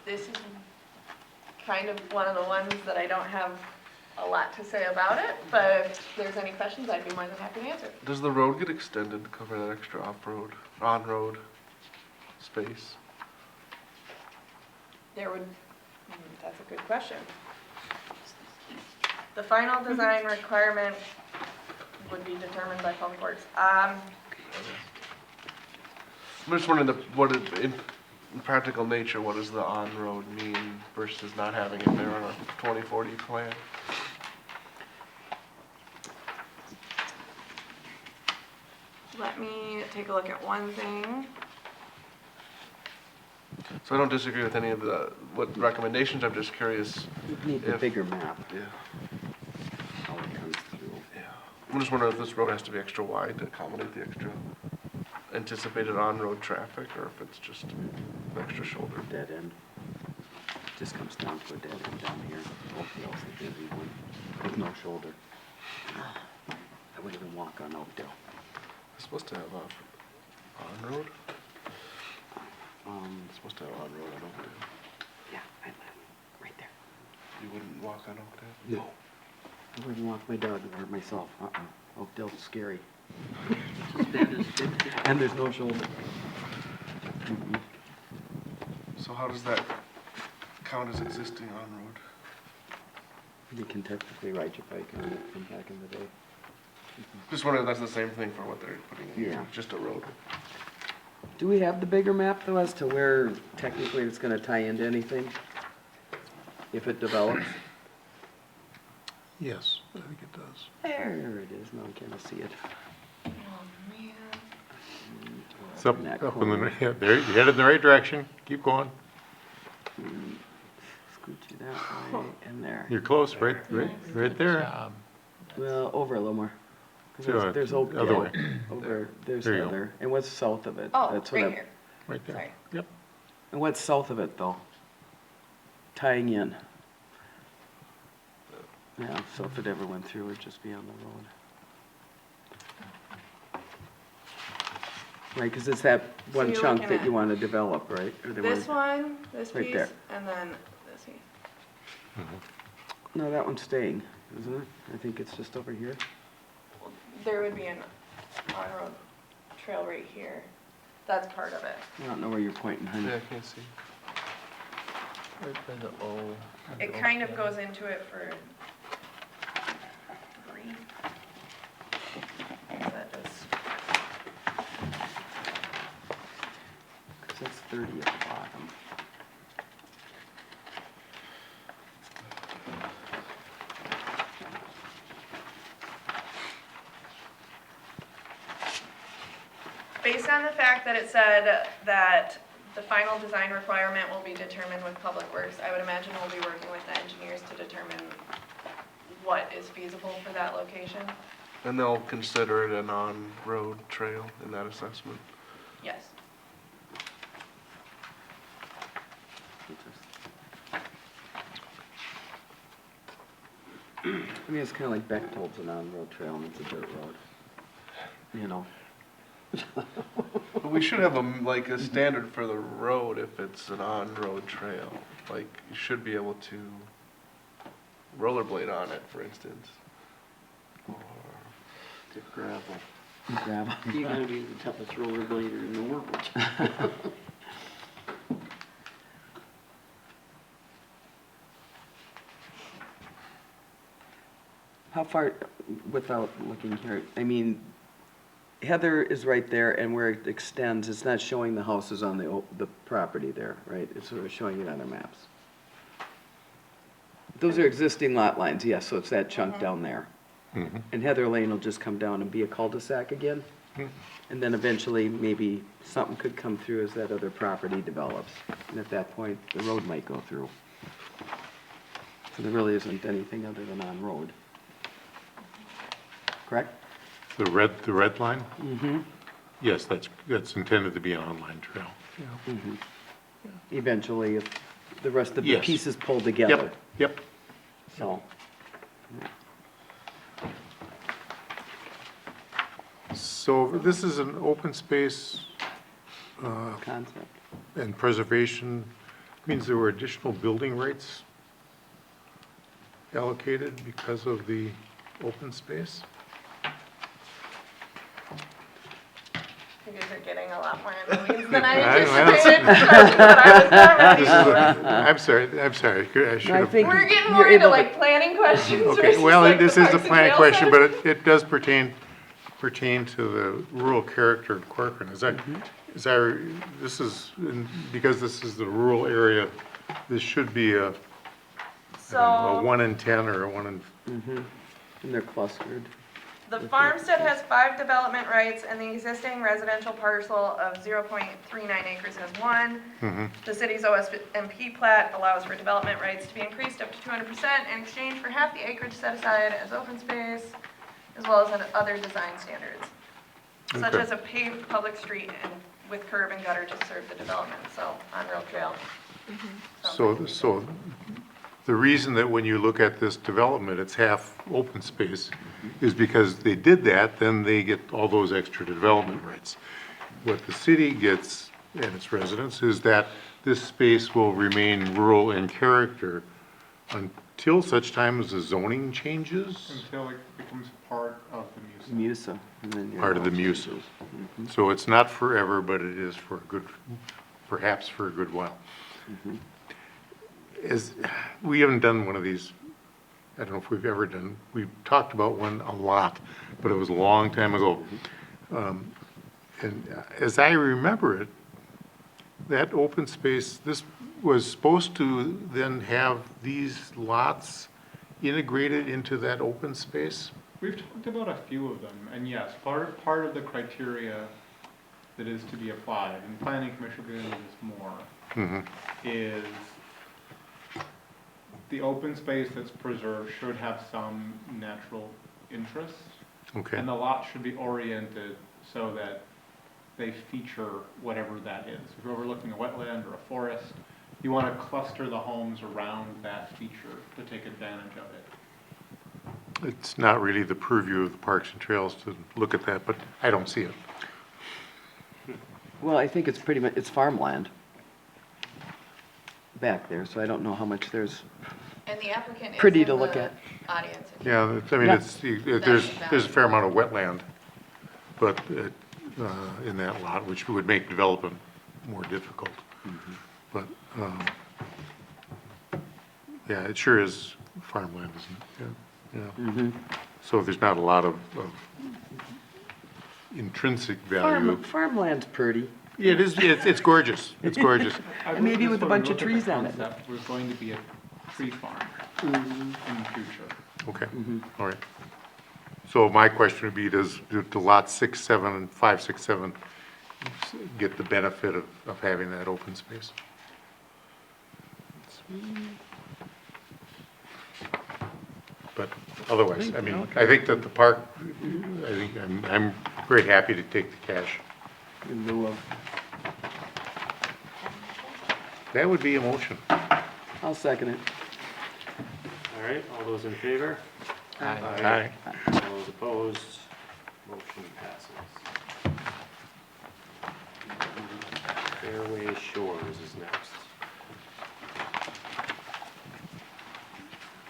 This is kind of one of the ones that I don't have a lot to say about it, but if there's any questions, I'd be more than happy to answer. Does the road get extended to cover that extra off-road, on-road space? There would, that's a good question. The final design requirement would be determined by Public Works. I'm just wondering in practical nature, what does the on-road mean versus not having it there on a 2040 plan? Let me take a look at one thing. So I don't disagree with any of what recommendations, I'm just curious. You need the If- bigger map, Yeah. how it comes through. Yeah. I'm just wondering if this road has to be extra wide to accommodate the extra anticipated on-road traffic, or if it's just an extra shoulder. Dead end. Just comes down to a dead end down here. Oakdale's the busy one, with no shoulder. I wouldn't even walk on Oakdale. It's supposed to have on-road? It's supposed to have on-road on Oakdale. Yeah, I live right there. You wouldn't walk on Oakdale? No. I wouldn't walk my dog or myself. Oakdale's scary. And there's no shoulder. So how does that count as existing on-road? You can technically ride your bike on it from back in the day. Just wondering if that's the same thing for what they're putting in here, Yeah. just a road. Do we have the bigger map though as to where technically it's gonna tie into anything? If it develops? Yes, I think it does. There it is, now I can't see it. Oh, man. It's up, In that up in the, corner. yeah, there, you're headed in the right direction. Keep going. Scoot you that way and there. You're close, right there. Um, Well, over a little more. 'Cause So, there's Oak other Hill way. over, there's There you go. Heather. And what's south of it? Oh, That's what right I'm- here, Right there. sorry. Yep. And what's south of it though? Tying in. Yeah, so if it ever went through, it'd just be on the road. Right, because it's that one you're chunk looking that you at want to develop, right? Or they This wanna- one, this Right piece, there. and then this piece. No, that one's staying, isn't it? I think it's just over here. There would be an on-road trail right here. That's part of it. I don't know where you're pointing, honey. Yeah, I can't see. Right by the O. It kind of goes into it for green. Is that just, Because that's 30 at the bottom. based on the fact that it said that the final design requirement will be determined with Public Works, I would imagine we'll be working with the engineers to determine what is feasible for that location. And they'll consider it an on-road trail in that assessment. Yes. I mean, it's kind of like Bechtold's an on-road trail and it's a dirt road. You know? But we should have like a standard for the road if it's an on-road trail. Like, you should be able to rollerblade on it, for instance. Or Get gravel. Gravel. You gotta be the toughest rollerblader in the world. How far, without looking here, I mean, Heather is right there and where it extends, it's not showing the houses on the property there, right? It's sort of showing it on their maps. Those are existing lot lines, yes, so it's that chunk down there. And Heather Lane will just come down and be a cul-de-sac again. And then eventually, maybe something could come through as that other property develops. And at that point, the road might go through. So there really isn't anything other than on-road. Correct? The red line? Mm-hmm. Yes, that's intended to be an online trail. Eventually, if the rest of the Yes. pieces pull together. Yep. So, So this is an open space concept. and preservation, means there were additional building rights allocated because of the open space? You guys are getting a lot more in the weeds than I I know, anticipated, but I was not ready This is for it. I'm sorry, I should I have. think We're getting you're more into able to- like planning questions Okay, versus well, like this the is a Parks and planning Trail question, side. but it does pertain to the rural character of Corcoran. Is that, this is, because this is the rural area, this should be a So, 1 in 10 or a 1 in, And they're clustered. the farmstead has 5 development rights, and the existing residential parcel of 0.39 acres has 1. The city's OSMP plat allows for development rights to be increased up to 200% in exchange for half the acreage set aside as open space, as well as other design standards, such Okay. as a paved public street and with curb and gutter to serve the development, so on-road trail. so the reason that when you look at this development, it's half open space is because they did that, then they get all those extra development rights. What the city gets and its residents is that this space will remain rural in character until such time as the zoning changes, Until it becomes part of the MUSA. MUSA. And then part of the MUSA. So it's not forever, but it is for a good, perhaps for a good while. We haven't done one of these, I don't know if we've ever done, we've talked about one a lot, but it was a long time ago. And as I remember it, that open space, this was supposed to then have these lots integrated into that open space? We've talked about a few of them, and yes, part of the criteria that is to be applied, and planning commission will get into this more, is the open space that's preserved should have some natural interest. Okay, And the lot should be oriented so that they feature whatever that is. If you're overlooking a wetland or a forest, you want to cluster the homes around that feature to take advantage of it. it's not really the purview of the Parks and Trails to look at that, but I don't see it. Well, I think it's pretty much, it's farmland back there, so I don't know how much there's, And the applicant is Pretty in to look the at. audience. Yeah, I mean, Yeah. there's a fair amount of wetland, but in that lot, which would make development more difficult. But, yeah, it sure is farmland, isn't it? Yeah. So there's not a lot of intrinsic value. farmland's pretty. Yeah, it is, it's gorgeous, it's gorgeous. I And maybe believe with this a one, bunch of look at the trees on it. concept, was going to be a tree farm in the future. Okay, all right. So my question would be, do lot 6, 7, and 5, 6, 7 get the benefit of having that open space? But otherwise, I mean, I think that the park, I think, I'm very happy to take the cash. In lieu of, That would be a motion. I'll second it. All right, all those in favor? Aye. All those opposed? Motion passes. Fairway Shores is next.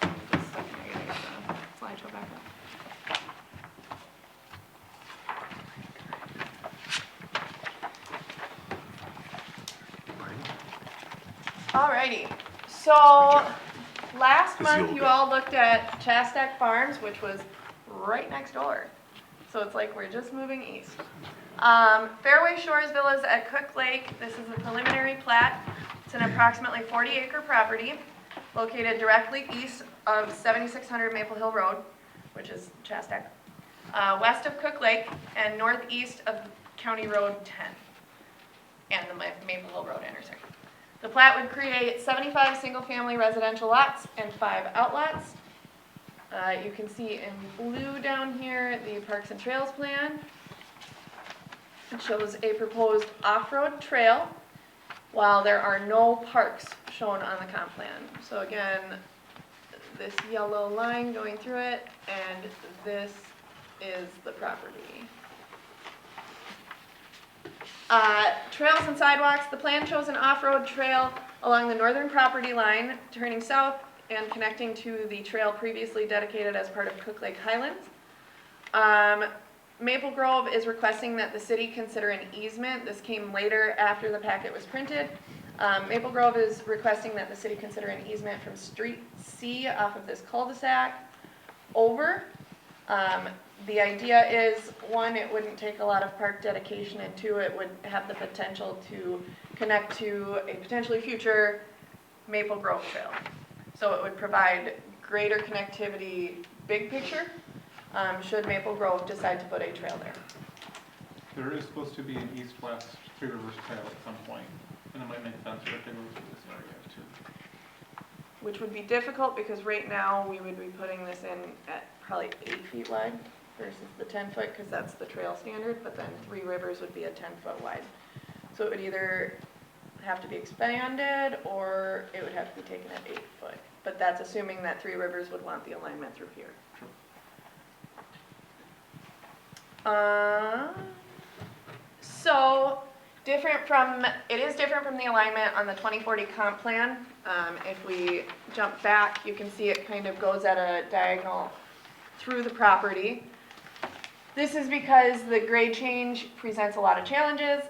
Just a second, I gotta get the slideshow back up. Alrighty, so last This is the month old you guy. all looked at Chastack Farms, which was right next door. So it's like we're just moving east. Fairway Shores Villas at Cook Lake, this is a preliminary plat. It's an approximately 40-acre property located directly east of 7600 Maple Hill Road, which is Chastack, west of Cook Lake, and northeast of County Road 10 and the Maple Hill Road intersection. The plat would create 75 single-family residential lots and 5 outlots. You can see in blue down here the Parks and Trails plan. It shows a proposed off-road trail, while there are no parks shown on the comp plan. So again, this yellow line going through it, and this is the property. Trails and sidewalks, the plan shows an off-road trail along the northern property line, turning south and connecting to the trail previously dedicated as part of Cook Lake Highlands. Maple Grove is requesting that the city consider an easement. This came later after the packet was printed. Maple Grove is requesting that the city consider an easement from Street C off of this cul-de-sac over. The idea is, one, it wouldn't take a lot of park dedication, and two, it would have the potential to connect to a potentially future Maple Grove trail. So it would provide greater connectivity, big picture, should Maple Grove decide to put a trail there. There is supposed to be an east-west Three Rivers Trail at some point, and it might make sense for it to go through this area too. Which would be difficult because right now we would be putting this in at probably 8 feet wide versus the 10 foot, because that's the trail standard, but then Three Rivers would be a 10-foot wide. So it would either have to be expanded or it would have to be taken at 8 foot. But that's assuming that Three Rivers would want the alignment through here. So It is different from the alignment on the 2040 comp plan. If we jump back, you can see it kind of goes at a diagonal through the property. This is because the grade change presents a lot of challenges,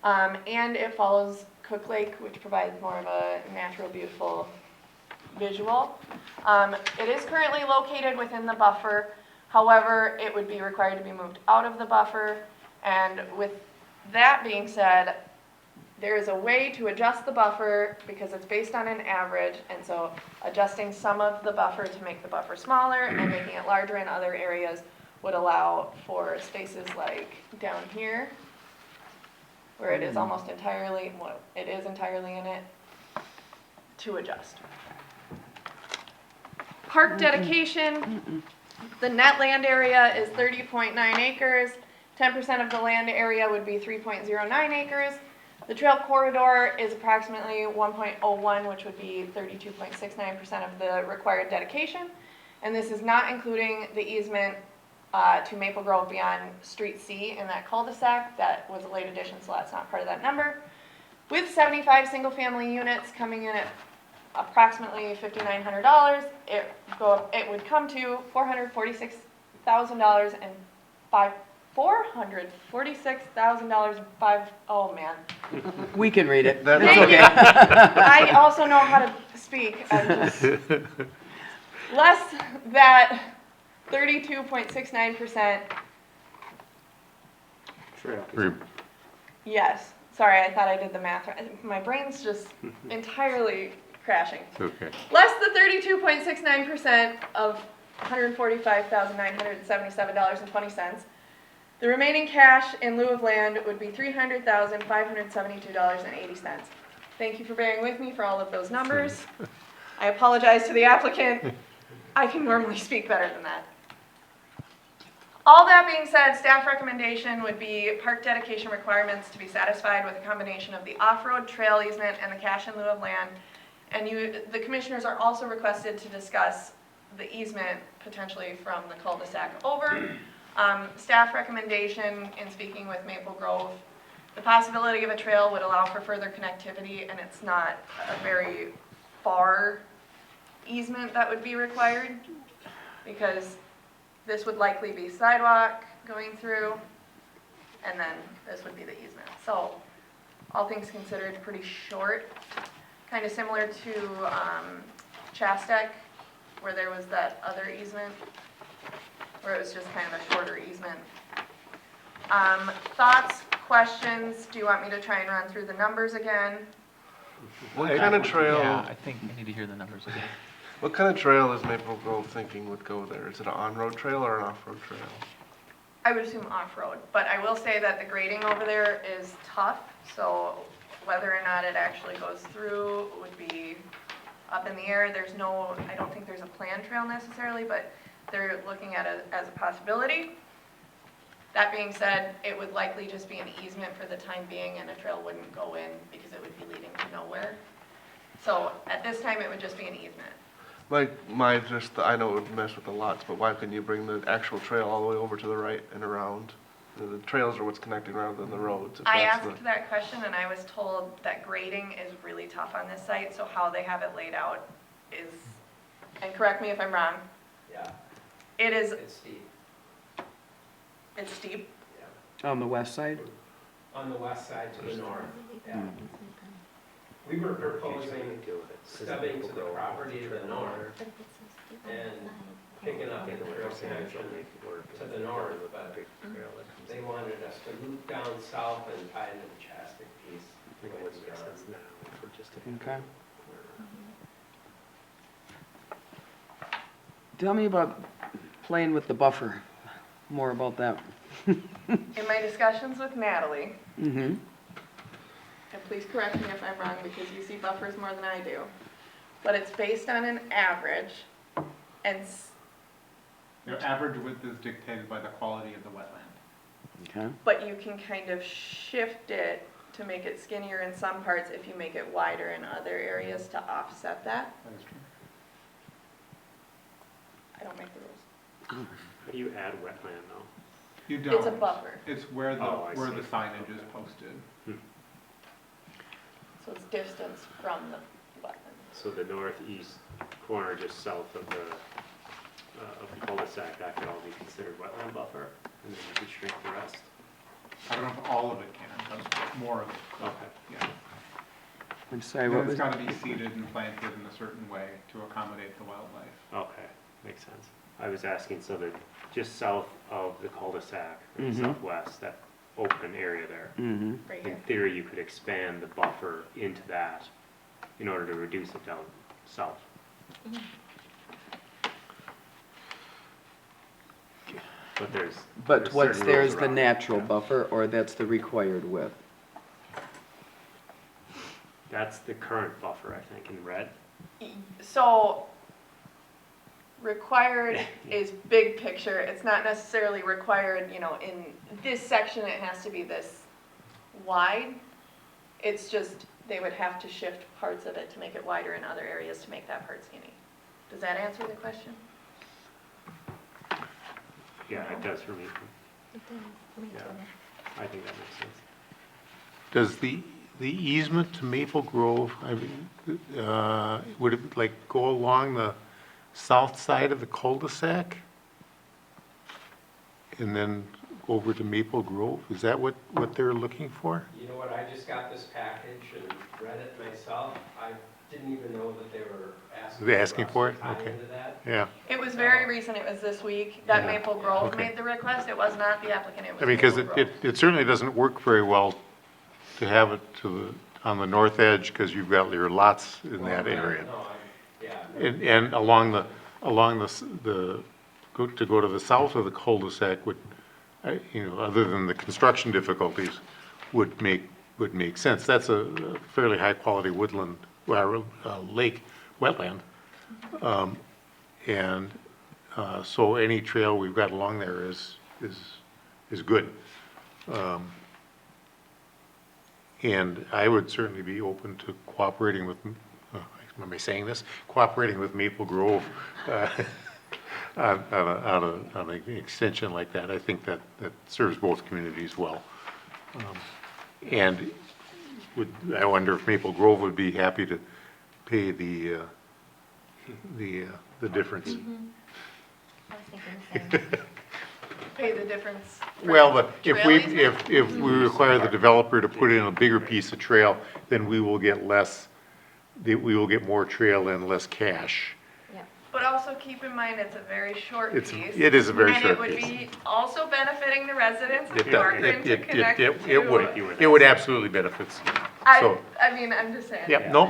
and it follows Cook Lake, which provides more of a natural, beautiful visual. It is currently located within the buffer. However, it would be required to be moved out of the buffer. And with that being said, there is a way to adjust the buffer because it's based on an average. And so adjusting some of the buffer to make the buffer smaller and making it larger in other areas would allow for spaces like down here, where it is almost entirely, well, it is entirely in it, to adjust. Park dedication, the net land area is 30.9 acres. 10% of the land area would be 3.09 acres. The trail corridor is approximately 1.01, which would be 32.69% of the required dedication. And this is not including the easement to Maple Grove beyond Street C in that cul-de-sac. That was a late addition, so that's not part of that number. With 75 single-family units coming in at approximately $5,900, it would come to $446,000 and oh man. We can read it. That's It's Thank okay. you. I also know how to speak. I'm just less that 32.69%. Trail. Yes. Sorry, I thought I did the math right. My brain's just entirely crashing. Okay. Less the 32.69% of $145,977.20. The remaining cash in lieu of land would be $300,572.80. Thank you for bearing with me for all of those numbers. I apologize to the applicant. I can normally speak better than that. All that being said, staff recommendation would be park dedication requirements to be satisfied with a combination of the off-road trail easement and the cash in lieu of land. And the commissioners are also requested to discuss the easement potentially from the cul-de-sac over. Staff recommendation in speaking with Maple Grove, the possibility of a trail would allow for further connectivity, and it's not a very far easement that would be required, because this would likely be sidewalk going through, and then this would be the easement. So all things considered, pretty short, kind of similar to Chastec, where there was that other easement, where it was just kind of a shorter easement. Thoughts, questions? Do you want me to try and run through the numbers again? What kind of trail? Yeah, I think I need to hear the numbers again. What kind of trail is Maple Grove thinking would go there? Is it an on-road trail or an off-road trail? I would assume off-road, but I will say that the grading over there is tough, so whether or not it actually goes through would be up in the air. I don't think there's a planned trail necessarily, but they're looking at it as a possibility. That being said, it would likely just be an easement for the time being, and a trail wouldn't go in because it would be leading to nowhere. So at this time, it would just be an easement. I know it would mess with the lots, but why couldn't you bring the actual trail all the way over to the right and around? The trails are what's connecting rather than the roads. If I that's asked that question, and I was told that grading is really tough on this site, so how they have it laid out is, and correct me if I'm wrong, Yeah, it is, it's steep. it's steep. On the west side? On the west side to the north, yeah. We were proposing stubbing to the property to the north and picking up the trail connection to the north, but they wanted us to loop down south and tie into the Chastec piece. Okay. Tell me about playing with the buffer. More about that. In my discussions with Natalie, Mm-hmm. and please correct me if I'm wrong because you see buffers more than I do, but it's based on an average, and Your average width is dictated by the quality of the wetland. Okay. but you can kind of shift it to make it skinnier in some parts if you make it wider in other areas to offset that. That is true. I don't make the rules. How do you add wetland though? You don't. It's a buffer. It's where Oh, I the see. signage is posted. distance from the wetland. So the northeast corner just south of the cul-de-sac, that could all be considered wetland buffer, and then you could shrink the rest? I don't know if all of it can, but more of it. Okay. Yeah. I'm sorry, And what it's was, gotta be seeded and planted in a certain way to accommodate the wildlife. Okay, makes sense. I was asking, so that just south of the cul-de-sac, or Mhm. southwest, that open area there, mm-hmm, Right in here. theory, you could expand the buffer into that in order to reduce it down south. But there's but what's certain there rules is the around it, natural yeah. buffer, or that's the required width? That's the current buffer, I think, in red. So, required is big picture, it's not necessarily required, you know, in this section it has to be this wide. It's just, they would have to shift parts of it to make it wider in other areas to make that part skinny. Does that answer the question? Yeah, it does for me. It does, me Yeah. too. I think that makes sense. Does the easement to Maple Grove, I mean, would it like go along the south side of the cul-de-sac? And then over to Maple Grove? Is that what they're looking for? You know what, I just got this package and read it myself. I didn't even know that they were asking. They're asking us for to it? tie Okay. into that. Yeah. It was very recent, it was this week, that Yeah. Maple Grove Okay. made the request, it was not the applicant, it was I mean, because Maple it Grove. it certainly doesn't work very well to have it on the north edge, because you've got your lots in that area. No, yeah. And along the, to go to the south of the cul-de-sac would, you know, other than the construction difficulties, would make sense. That's a fairly high-quality woodland, lake, wetland. And so any trail we've got along there is good. And I would certainly be open to cooperating with, am I saying this? Cooperating with Maple Grove on an extension like that. I think that serves both communities well. And I wonder if Maple Grove would be happy to pay the difference. I was thinking the same. Pay the difference. for Well, but if trail we, easement? if we require the developer to put in a bigger piece of trail, then we will get more trail and less cash. Yeah. But also keep in mind, it's a very short piece. It is a very short And it piece. would be also benefiting the residents of It does, Corcoran to connect to. it would absolutely benefit. So, I mean, I'm just saying. yeah, no,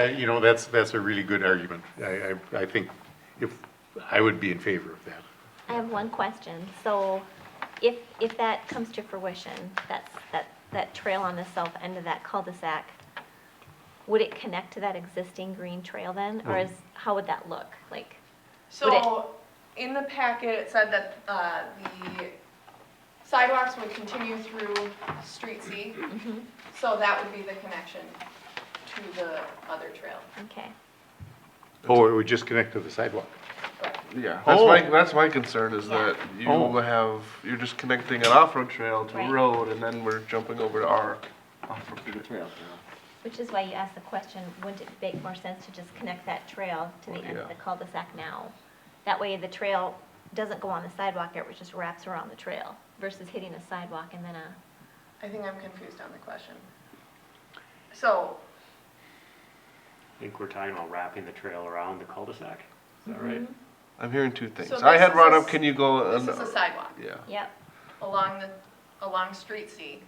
you know, that's a really good argument. I think I would be in favor of that. I have one question. So if that comes to fruition, that trail on the south end of that cul-de-sac, would it connect to that existing green trail then? Or how would that look? Like, So, in the packet, it said that the sidewalks would continue through Street C. So that would be the connection to the other trail. okay. Oh, it would just connect to the sidewalk. Yeah, Oh. that's my concern is Yeah. that Oh. you're just connecting an off-road trail to Right. a road, and then we're jumping over to our off-road trail. Which is why you asked the question, wouldn't it make more sense to just connect that trail to the end of the cul-de-sac now? That way the trail doesn't go on the sidewalk, it just wraps around the trail versus hitting a sidewalk and then I think I'm confused on the question. So, I think we're talking about wrapping the trail around the cul-de-sac. Is that right? I'm hearing two things. So I this had is brought a up, can you go? this is a sidewalk Yeah. yep, along Street C.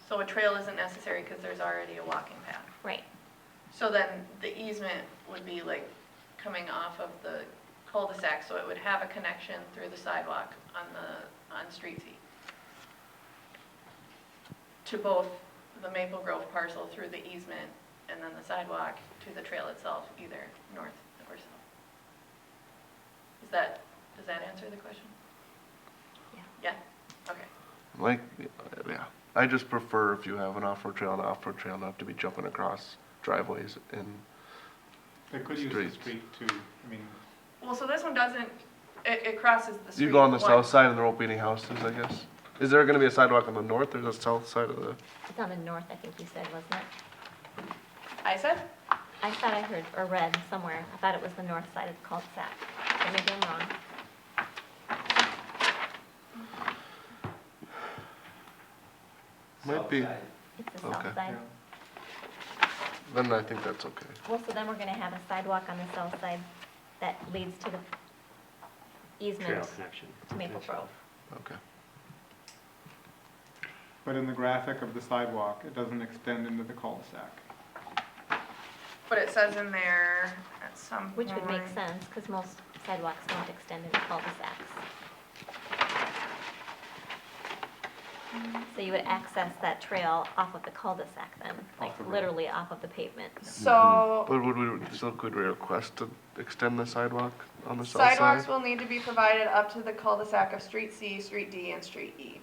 So a trail isn't necessary because there's already a walking path. right. So then the easement would be like coming off of the cul-de-sac, so it would have a connection through the sidewalk on Street C. To both the Maple Grove parcel through the easement and then the sidewalk to the trail itself, either north or south. Does that answer the question? Yeah. Yeah, okay. Like, yeah, I just prefer if you have an off-road trail, not have to be jumping across driveways and They could use the Streets. street too, I mean, Well, so this one doesn't, it crosses the street. you go on the once. south side and there won't be any houses, I guess. Is there gonna be a sidewalk on the north or the south side of the? It's on the north, I think you said, wasn't it? I said? I thought I heard or read somewhere, I thought it was the north side of the cul-de-sac. But maybe I'm wrong. Might be, South side. It's the Okay. south side. then I think that's okay. Well, so then we're gonna have a sidewalk on the south side that leads to the easement Trail connection. to Maple Grove. Okay. But in the graphic of the sidewalk, it doesn't extend into the cul-de-sac. But it says in there at some point. Which would make sense, because most sidewalks don't extend into cul-de-sacs. So you would access that trail off of the cul-de-sac then, like Off the road. literally off of the pavement. So But could we request to extend the sidewalk on the south side? sidewalks will need to be provided up to the cul-de-sac of Street C, Street D, and Street E.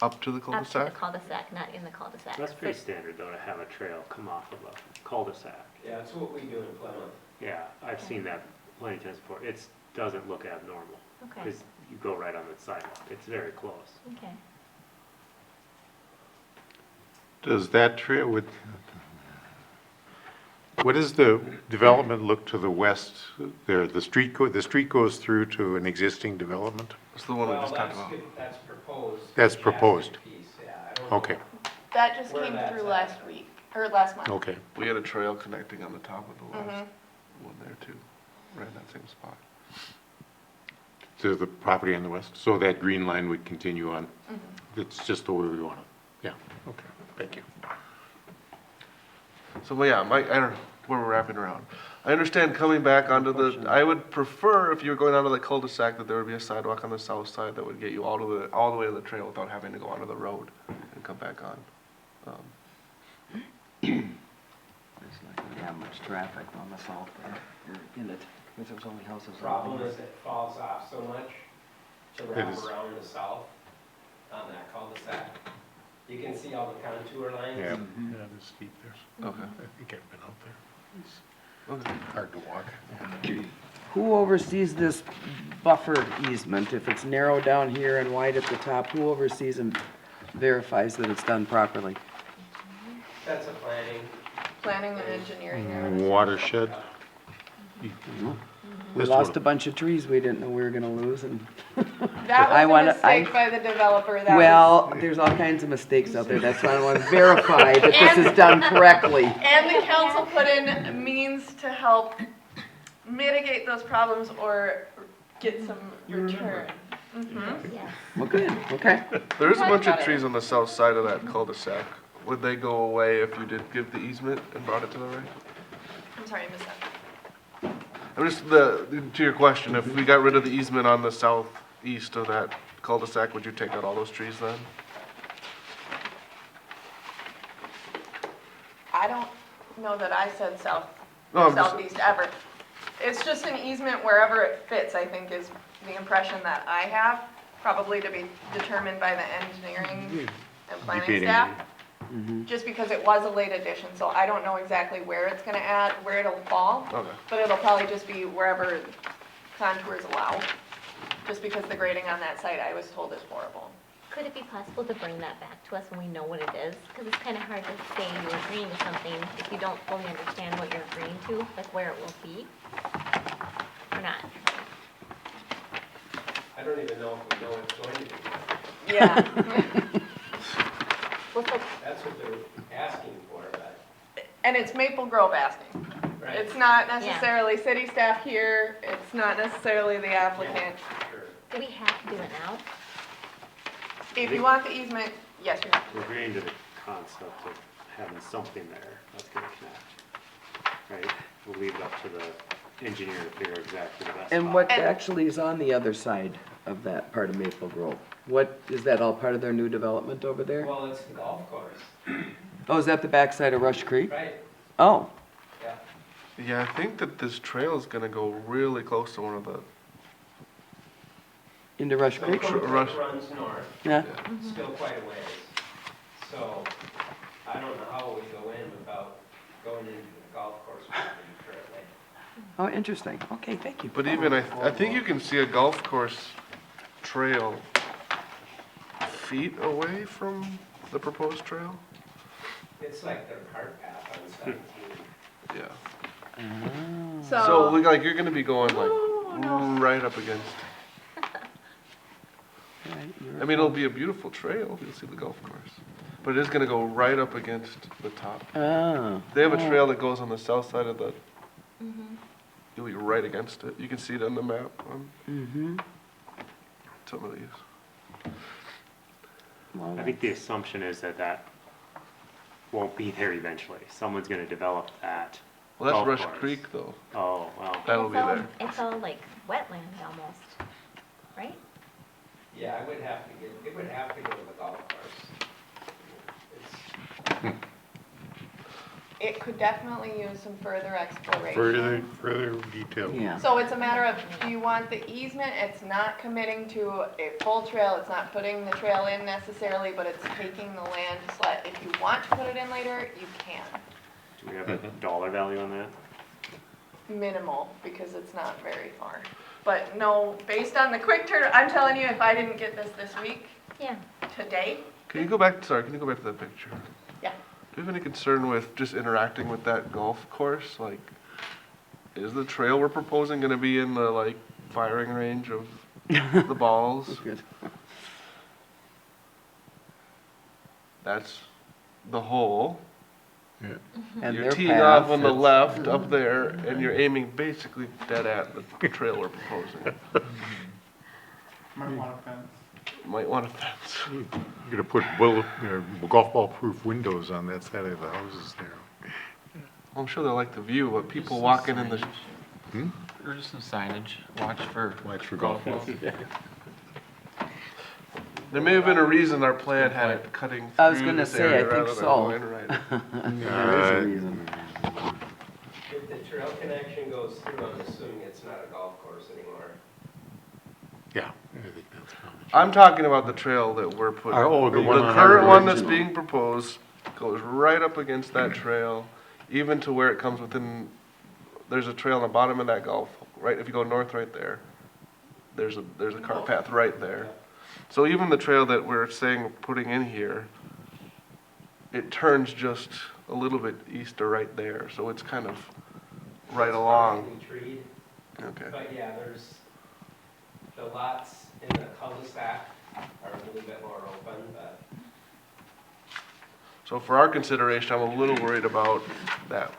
Up to the Up to the cul-de-sac? cul-de-sac, not in the cul-de-sac. That's pretty standard though, to have a trail come off of a cul-de-sac. Yeah, that's what we do in Plymouth. Yeah, I've Okay. seen that plenty of times before. It doesn't look abnormal, Okay, because you go right on the sidewalk. It's very close. okay. Does that trail with, what does the development look to the west there? The street goes through to an existing development? It's the one we Well, just talked that's about. good, that's proposed. That's The proposed. Chastity piece, yeah, I don't know. Okay, That just Where came that's through at. last week, or last month. okay. We had a trail connecting on the top of the last Mhm. one there too, right in that same spot. To the property on the west? So that green line would continue on? Mm-hmm. It's just the way we want it? Yeah, okay, thank you. So, well, yeah, I don't know where we're wrapping around. I understand coming back onto the, I would prefer if you were going onto the cul-de-sac that there would be a sidewalk on the south side that would get you all the way to the trail without having to go onto the road and come back on. There's not gonna be that much traffic on the south there, or in it, because there's only houses. Problem is it falls off so much to It wrap is. around the south on that cul-de-sac. You can see all the contour lines. Yeah, Mhm. yeah, it's steep there. Okay. I think I've been out there. It's Okay. hard to walk. Who oversees this buffer easement? If it's narrow down here and wide at the top, who oversees and verifies that it's done properly? That's a Planning and engineering. Watershed. We This lost one. a bunch of trees we didn't know we were gonna lose, and, That I was a wanna- mistake by the developer. That was- well, there's all kinds of mistakes out there, that's why I want to verify that this is done correctly. And the council put in means to help mitigate those problems or get some return. Mhm. Yes. Well, good, okay. There is a Talk bunch of about it. trees on the south side of that cul-de-sac. Would they go away if you did give the easement and brought it to the right? I'm sorry, I missed that. I'm just, to your question, if we got rid of the easement on the southeast of that cul-de-sac, would you take out all those trees then? I don't know that I said No, I'm just- southeast ever. It's just an easement wherever it fits, I think, is the impression that I have, probably to be determined by the engineering and planning Debating. staff. Mhm. Just because it was a late addition, so I don't know exactly where it's gonna add, where it'll fall. Okay. But it'll probably just be wherever contours allow, just because the grading on that site, I was told, is horrible. Could it be possible to bring that back to us when we know what it is? Because it's kind of hard to say you're agreeing to something if you don't fully understand what you're agreeing to, like where it will be, or not. I don't even know if we know it's going to be. Yeah. Well, so That's what they're asking for, but, And it's Maple Grove asking. right? It's not necessarily city staff here, it's not necessarily the applicant. Sure. do we have to do it now? If you want the easement, yes, you have to. We're agreeing to the concept of having something there that's gonna connect, right? We'll leave it up to the engineer to figure exactly the best spot. And what And- actually is on the other side of that part of Maple Grove? What, is that all part of their new development over there? Well, it's the golf course, Oh, is that the backside of Rush Creek? right? Oh, Yeah. Yeah, I think that this trail is gonna go really close to one of the, into Rush So Creek? Corcoran Rush- runs north, Yeah, still quite a ways. So I don't know how we go in without going into the golf course property currently. oh, interesting, okay, thank you. but even, I think you can see a golf course trail feet away from the proposed trail. It's like their cart path on 17. So like you're gonna be going like right up against. I mean, it'll be a beautiful trail. You'll see the golf course, but it is gonna go right up against the top. They have a trail that goes on the south side of the. You'll be right against it. You can see it on the map on some of these. I think the assumption is that that won't be there eventually. Someone's gonna develop that. Well, that's golf Rush course. Creek though. Oh, wow. That'll be there. It's all like wetland almost, right? Yeah, it would have to go to the golf course. It's- It could definitely use some further exploration. Further detail. Yeah. So it's a matter of, do you want the easement? It's not committing to a full trail, it's not putting the trail in necessarily, but it's taking the land, so that if you want to put it in later, you can. Do we have a dollar value on that? Minimal, because it's not very far. But no, based on the quick turn, I'm telling you, if I didn't get this week, Yeah. today, Can you go back to that picture? yeah. Do you have any concern with just interacting with that golf course? Like, is the trail we're proposing gonna be in the like firing range of the balls? Good. That's the hole. And You're their teeing path off on the is- left up there, and you're aiming basically dead at the trail we're proposing. Might want a fence. Might want a fence. You're gonna put golf ball proof windows on that side of the houses there. I'm sure they like the view, but people walking in the. Or just some signage, watch for golf balls. There may have been a reason our plan had it cutting I was through gonna this say, area I think rather than so. going right. There is a reason. If the trail connection goes through, I'm assuming it's not a golf course anymore. Yeah, I think that's probably. I'm talking about the trail that we're putting. Oh, the one on current our one that's original. being proposed goes right up against that trail, even to where it comes within, there's a trail on the bottom of that golf, right, if you go north right there, there's a cart path right there. So even the trail that we're saying we're putting in here, it turns just a little bit east or right there, so it's kind of right It's along. partially treed, Okay. but yeah, there's, the lots in the cul-de-sac are a little bit more open, but So for our consideration, I'm a little worried about that.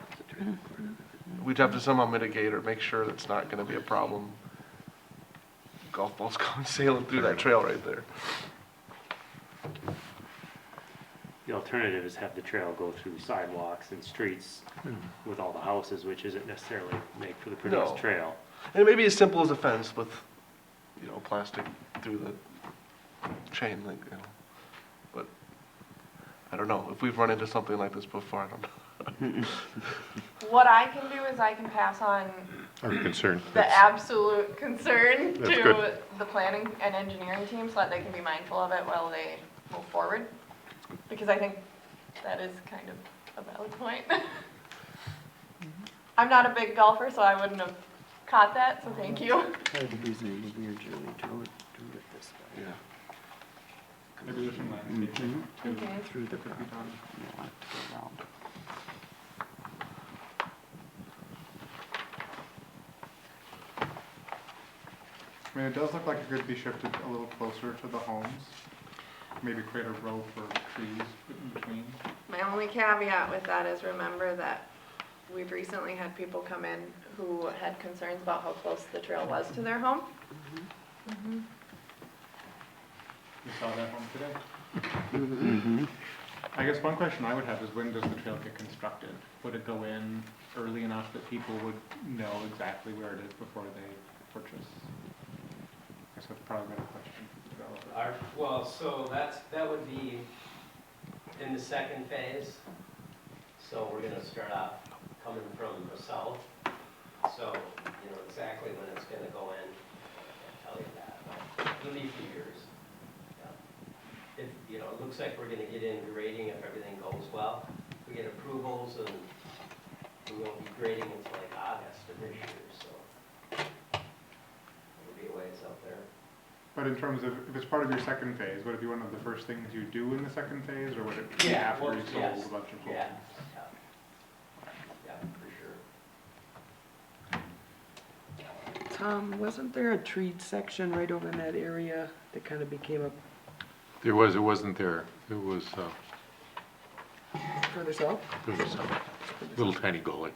We'd have to somehow mitigate or make sure that's not gonna be a problem. Golf balls going sailing through that trail right there. The alternative is have the trail go through sidewalks and streets with all the houses, which isn't necessarily made for the prettiest No. trail. And it may be as simple as a fence with, plastic through the chain link, But, I don't know, if we've run into something like this before, I don't know. What I can do is I can pass on Our concern. the absolute concern That's to good. the planning and engineering team so that they can be mindful of it while they move forward. Because I think that is kind of a valid point. I'm not a big golfer, so I wouldn't have caught that, so thank you. Part of the reason it would be originally do it this way. Yeah. Maybe there's some landscaping too. Mhm. Through the Could be property. done. You don't want it to go around. I mean, it does look like it could be shifted a little closer to the homes. Maybe create a row for trees in between. My only caveat with that is remember that we've recently had people come in who had concerns about how close the trail was to their home. You saw that home today. Mm-hmm. I guess one question I would have is when does the trail get constructed? Would it go in early enough that people would know exactly where it is before they purchase? I guess that's probably a better question for the developer. well, so that would be in the second phase. So we're gonna start off coming from the south. So, exactly when it's gonna go in, I can't tell you that, but it'll be a few years. Yeah. It looks like we're gonna get in grading if everything goes well. We get approvals and we won't be grading until like August of this year, so it'll be a ways out there. But in terms of, if it's part of your second phase, would it be one of the first things you do in the second phase, or would it be Yeah, after well, you sold yes. a bunch of homes? Yeah, yeah, for sure. Tom, wasn't there a tree section right over in that area that kind of became There was, it wasn't there. It was, further south? there was a little tiny gully.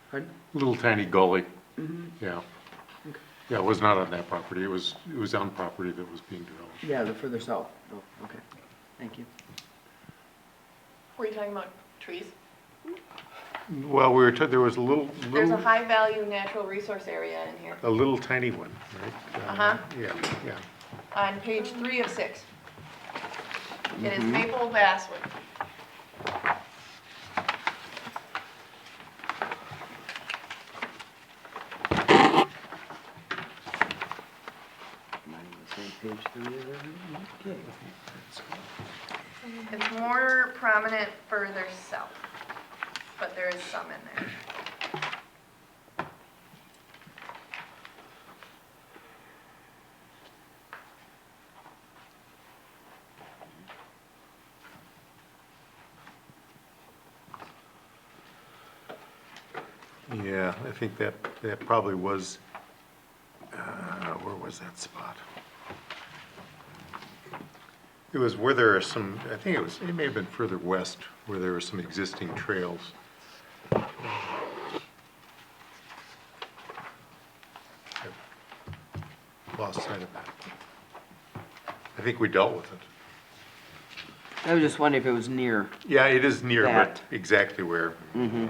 Pardon? Little tiny gully, Mm-hmm. yeah. Okay. Yeah, it was not on that property. It was on property that was being developed. Yeah, the further south. Oh, okay. Thank you. Were you talking about trees? Well, there was a There's a high-value natural resource area in here, a little tiny one, right? Uh-huh. Yeah, yeah. on page 3 of 6. It is Mhm. maple basswood. Am I on the same page 3 as everyone? Okay. It's more prominent further south, but there is some in there. Yeah, I think that probably was, where was that spot? It was where there are some, I think it may have been further west, where there were some existing trails. I've lost sight of that. I think we dealt with it. I was just wondering if it was near. Yeah, it is near, but That. exactly where. Mm-hmm.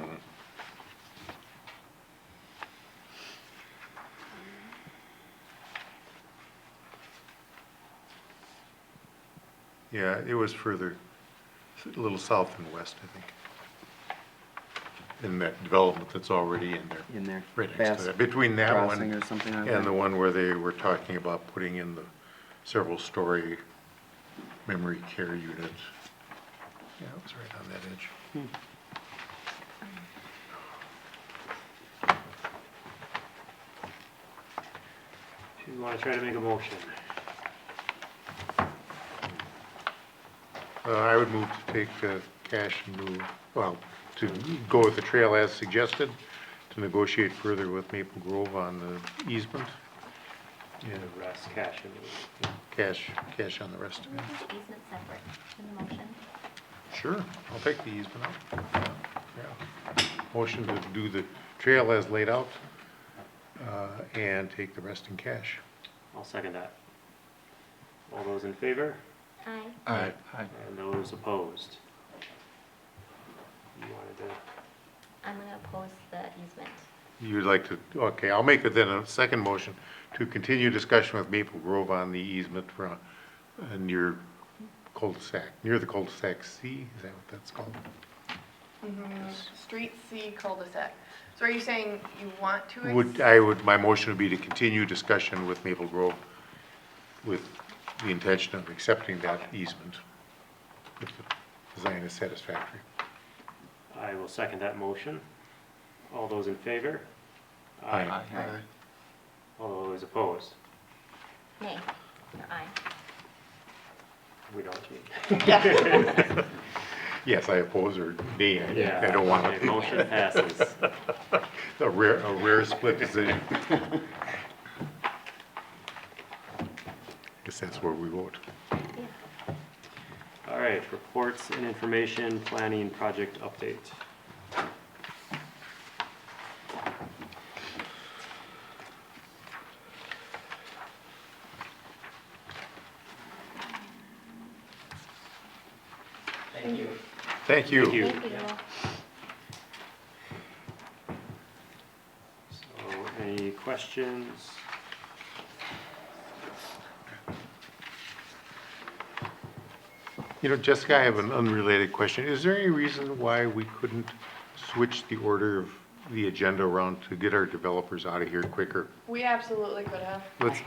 Yeah, it was further, a little south and west, I think. In that development that's already in there, In there. right next Bass to that. Between that Crossing one or something like and that. the one where they were talking about putting in the several-story memory care unit. Yeah, it was right on that edge. Do you want to try to make a motion? I would move to take cash and move, well, to go with the trail as suggested, to negotiate further with Maple Grove on the easement. And the rest, cash and Cash on the rest of Can we it. do the easement separate in the motion? Sure, I'll take the easement out. Yeah. Motion to do the trail as laid out, and take the rest in cash. I'll second that. All those in favor? Aye. Aye. And those opposed? You wanted to, I'm gonna oppose the easement. You'd like to, okay, I'll make it then a second motion to continue discussion with Maple Grove on the easement for, near cul-de-sac, near the cul-de-sac C, is that what that's called? Street C cul-de-sac. So are you saying you want to? My motion would be to continue discussion with Maple Grove with the intention of accepting that easement if the design is satisfactory. I will second that motion. All those in favor? Aye. All those opposed? Nay, or aye. We know what you mean. Yeah. Yes, I oppose or nay, Yeah. I don't want Okay, it. motion passes. A rare split decision. Guess that's where we vote. All right, reports and information, planning project update. Thank you. Thank you. Thank you. Thank you. So, any questions? You know, Jessica, I have an unrelated question. Is there any reason why we couldn't switch the order of the agenda around to get our developers out of here quicker? We absolutely could have.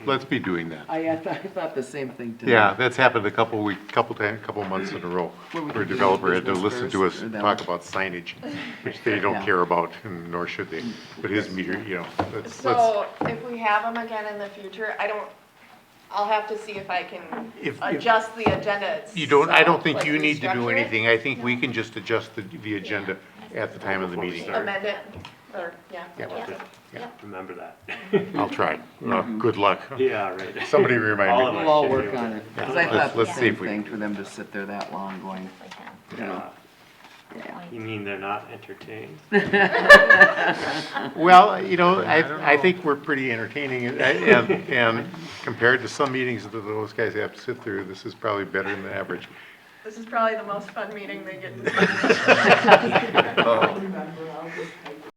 Let's be doing that. I thought the same thing today. Yeah, that's happened a couple months in a row, Well, we where a could do developer had to business listen to us first, or that talk one. about signage, which they don't Yeah. care about, and nor should they. But his meter, you know, let's, So if we have them again in the future, I'll have to see if I can If- adjust the agenda itself. I don't think like you need to do restructure it, anything. I think we can just adjust the agenda at the time of the meeting. Amend it, or, yeah. Yep. Remember that. I'll try. Good luck. Yeah, right. Somebody remind All me. of us We'll all should be work able on to- it. Yeah. 'Cause I Let's- thought the let's see same if we- thing for them to sit there that long going, you know. Yeah. You mean they're not entertained? Well, you know, I think we're pretty entertaining, and compared to some meetings that those guys have to sit through, this is probably better than the average. This is probably the most fun meeting they get. I'll remember, I'll just type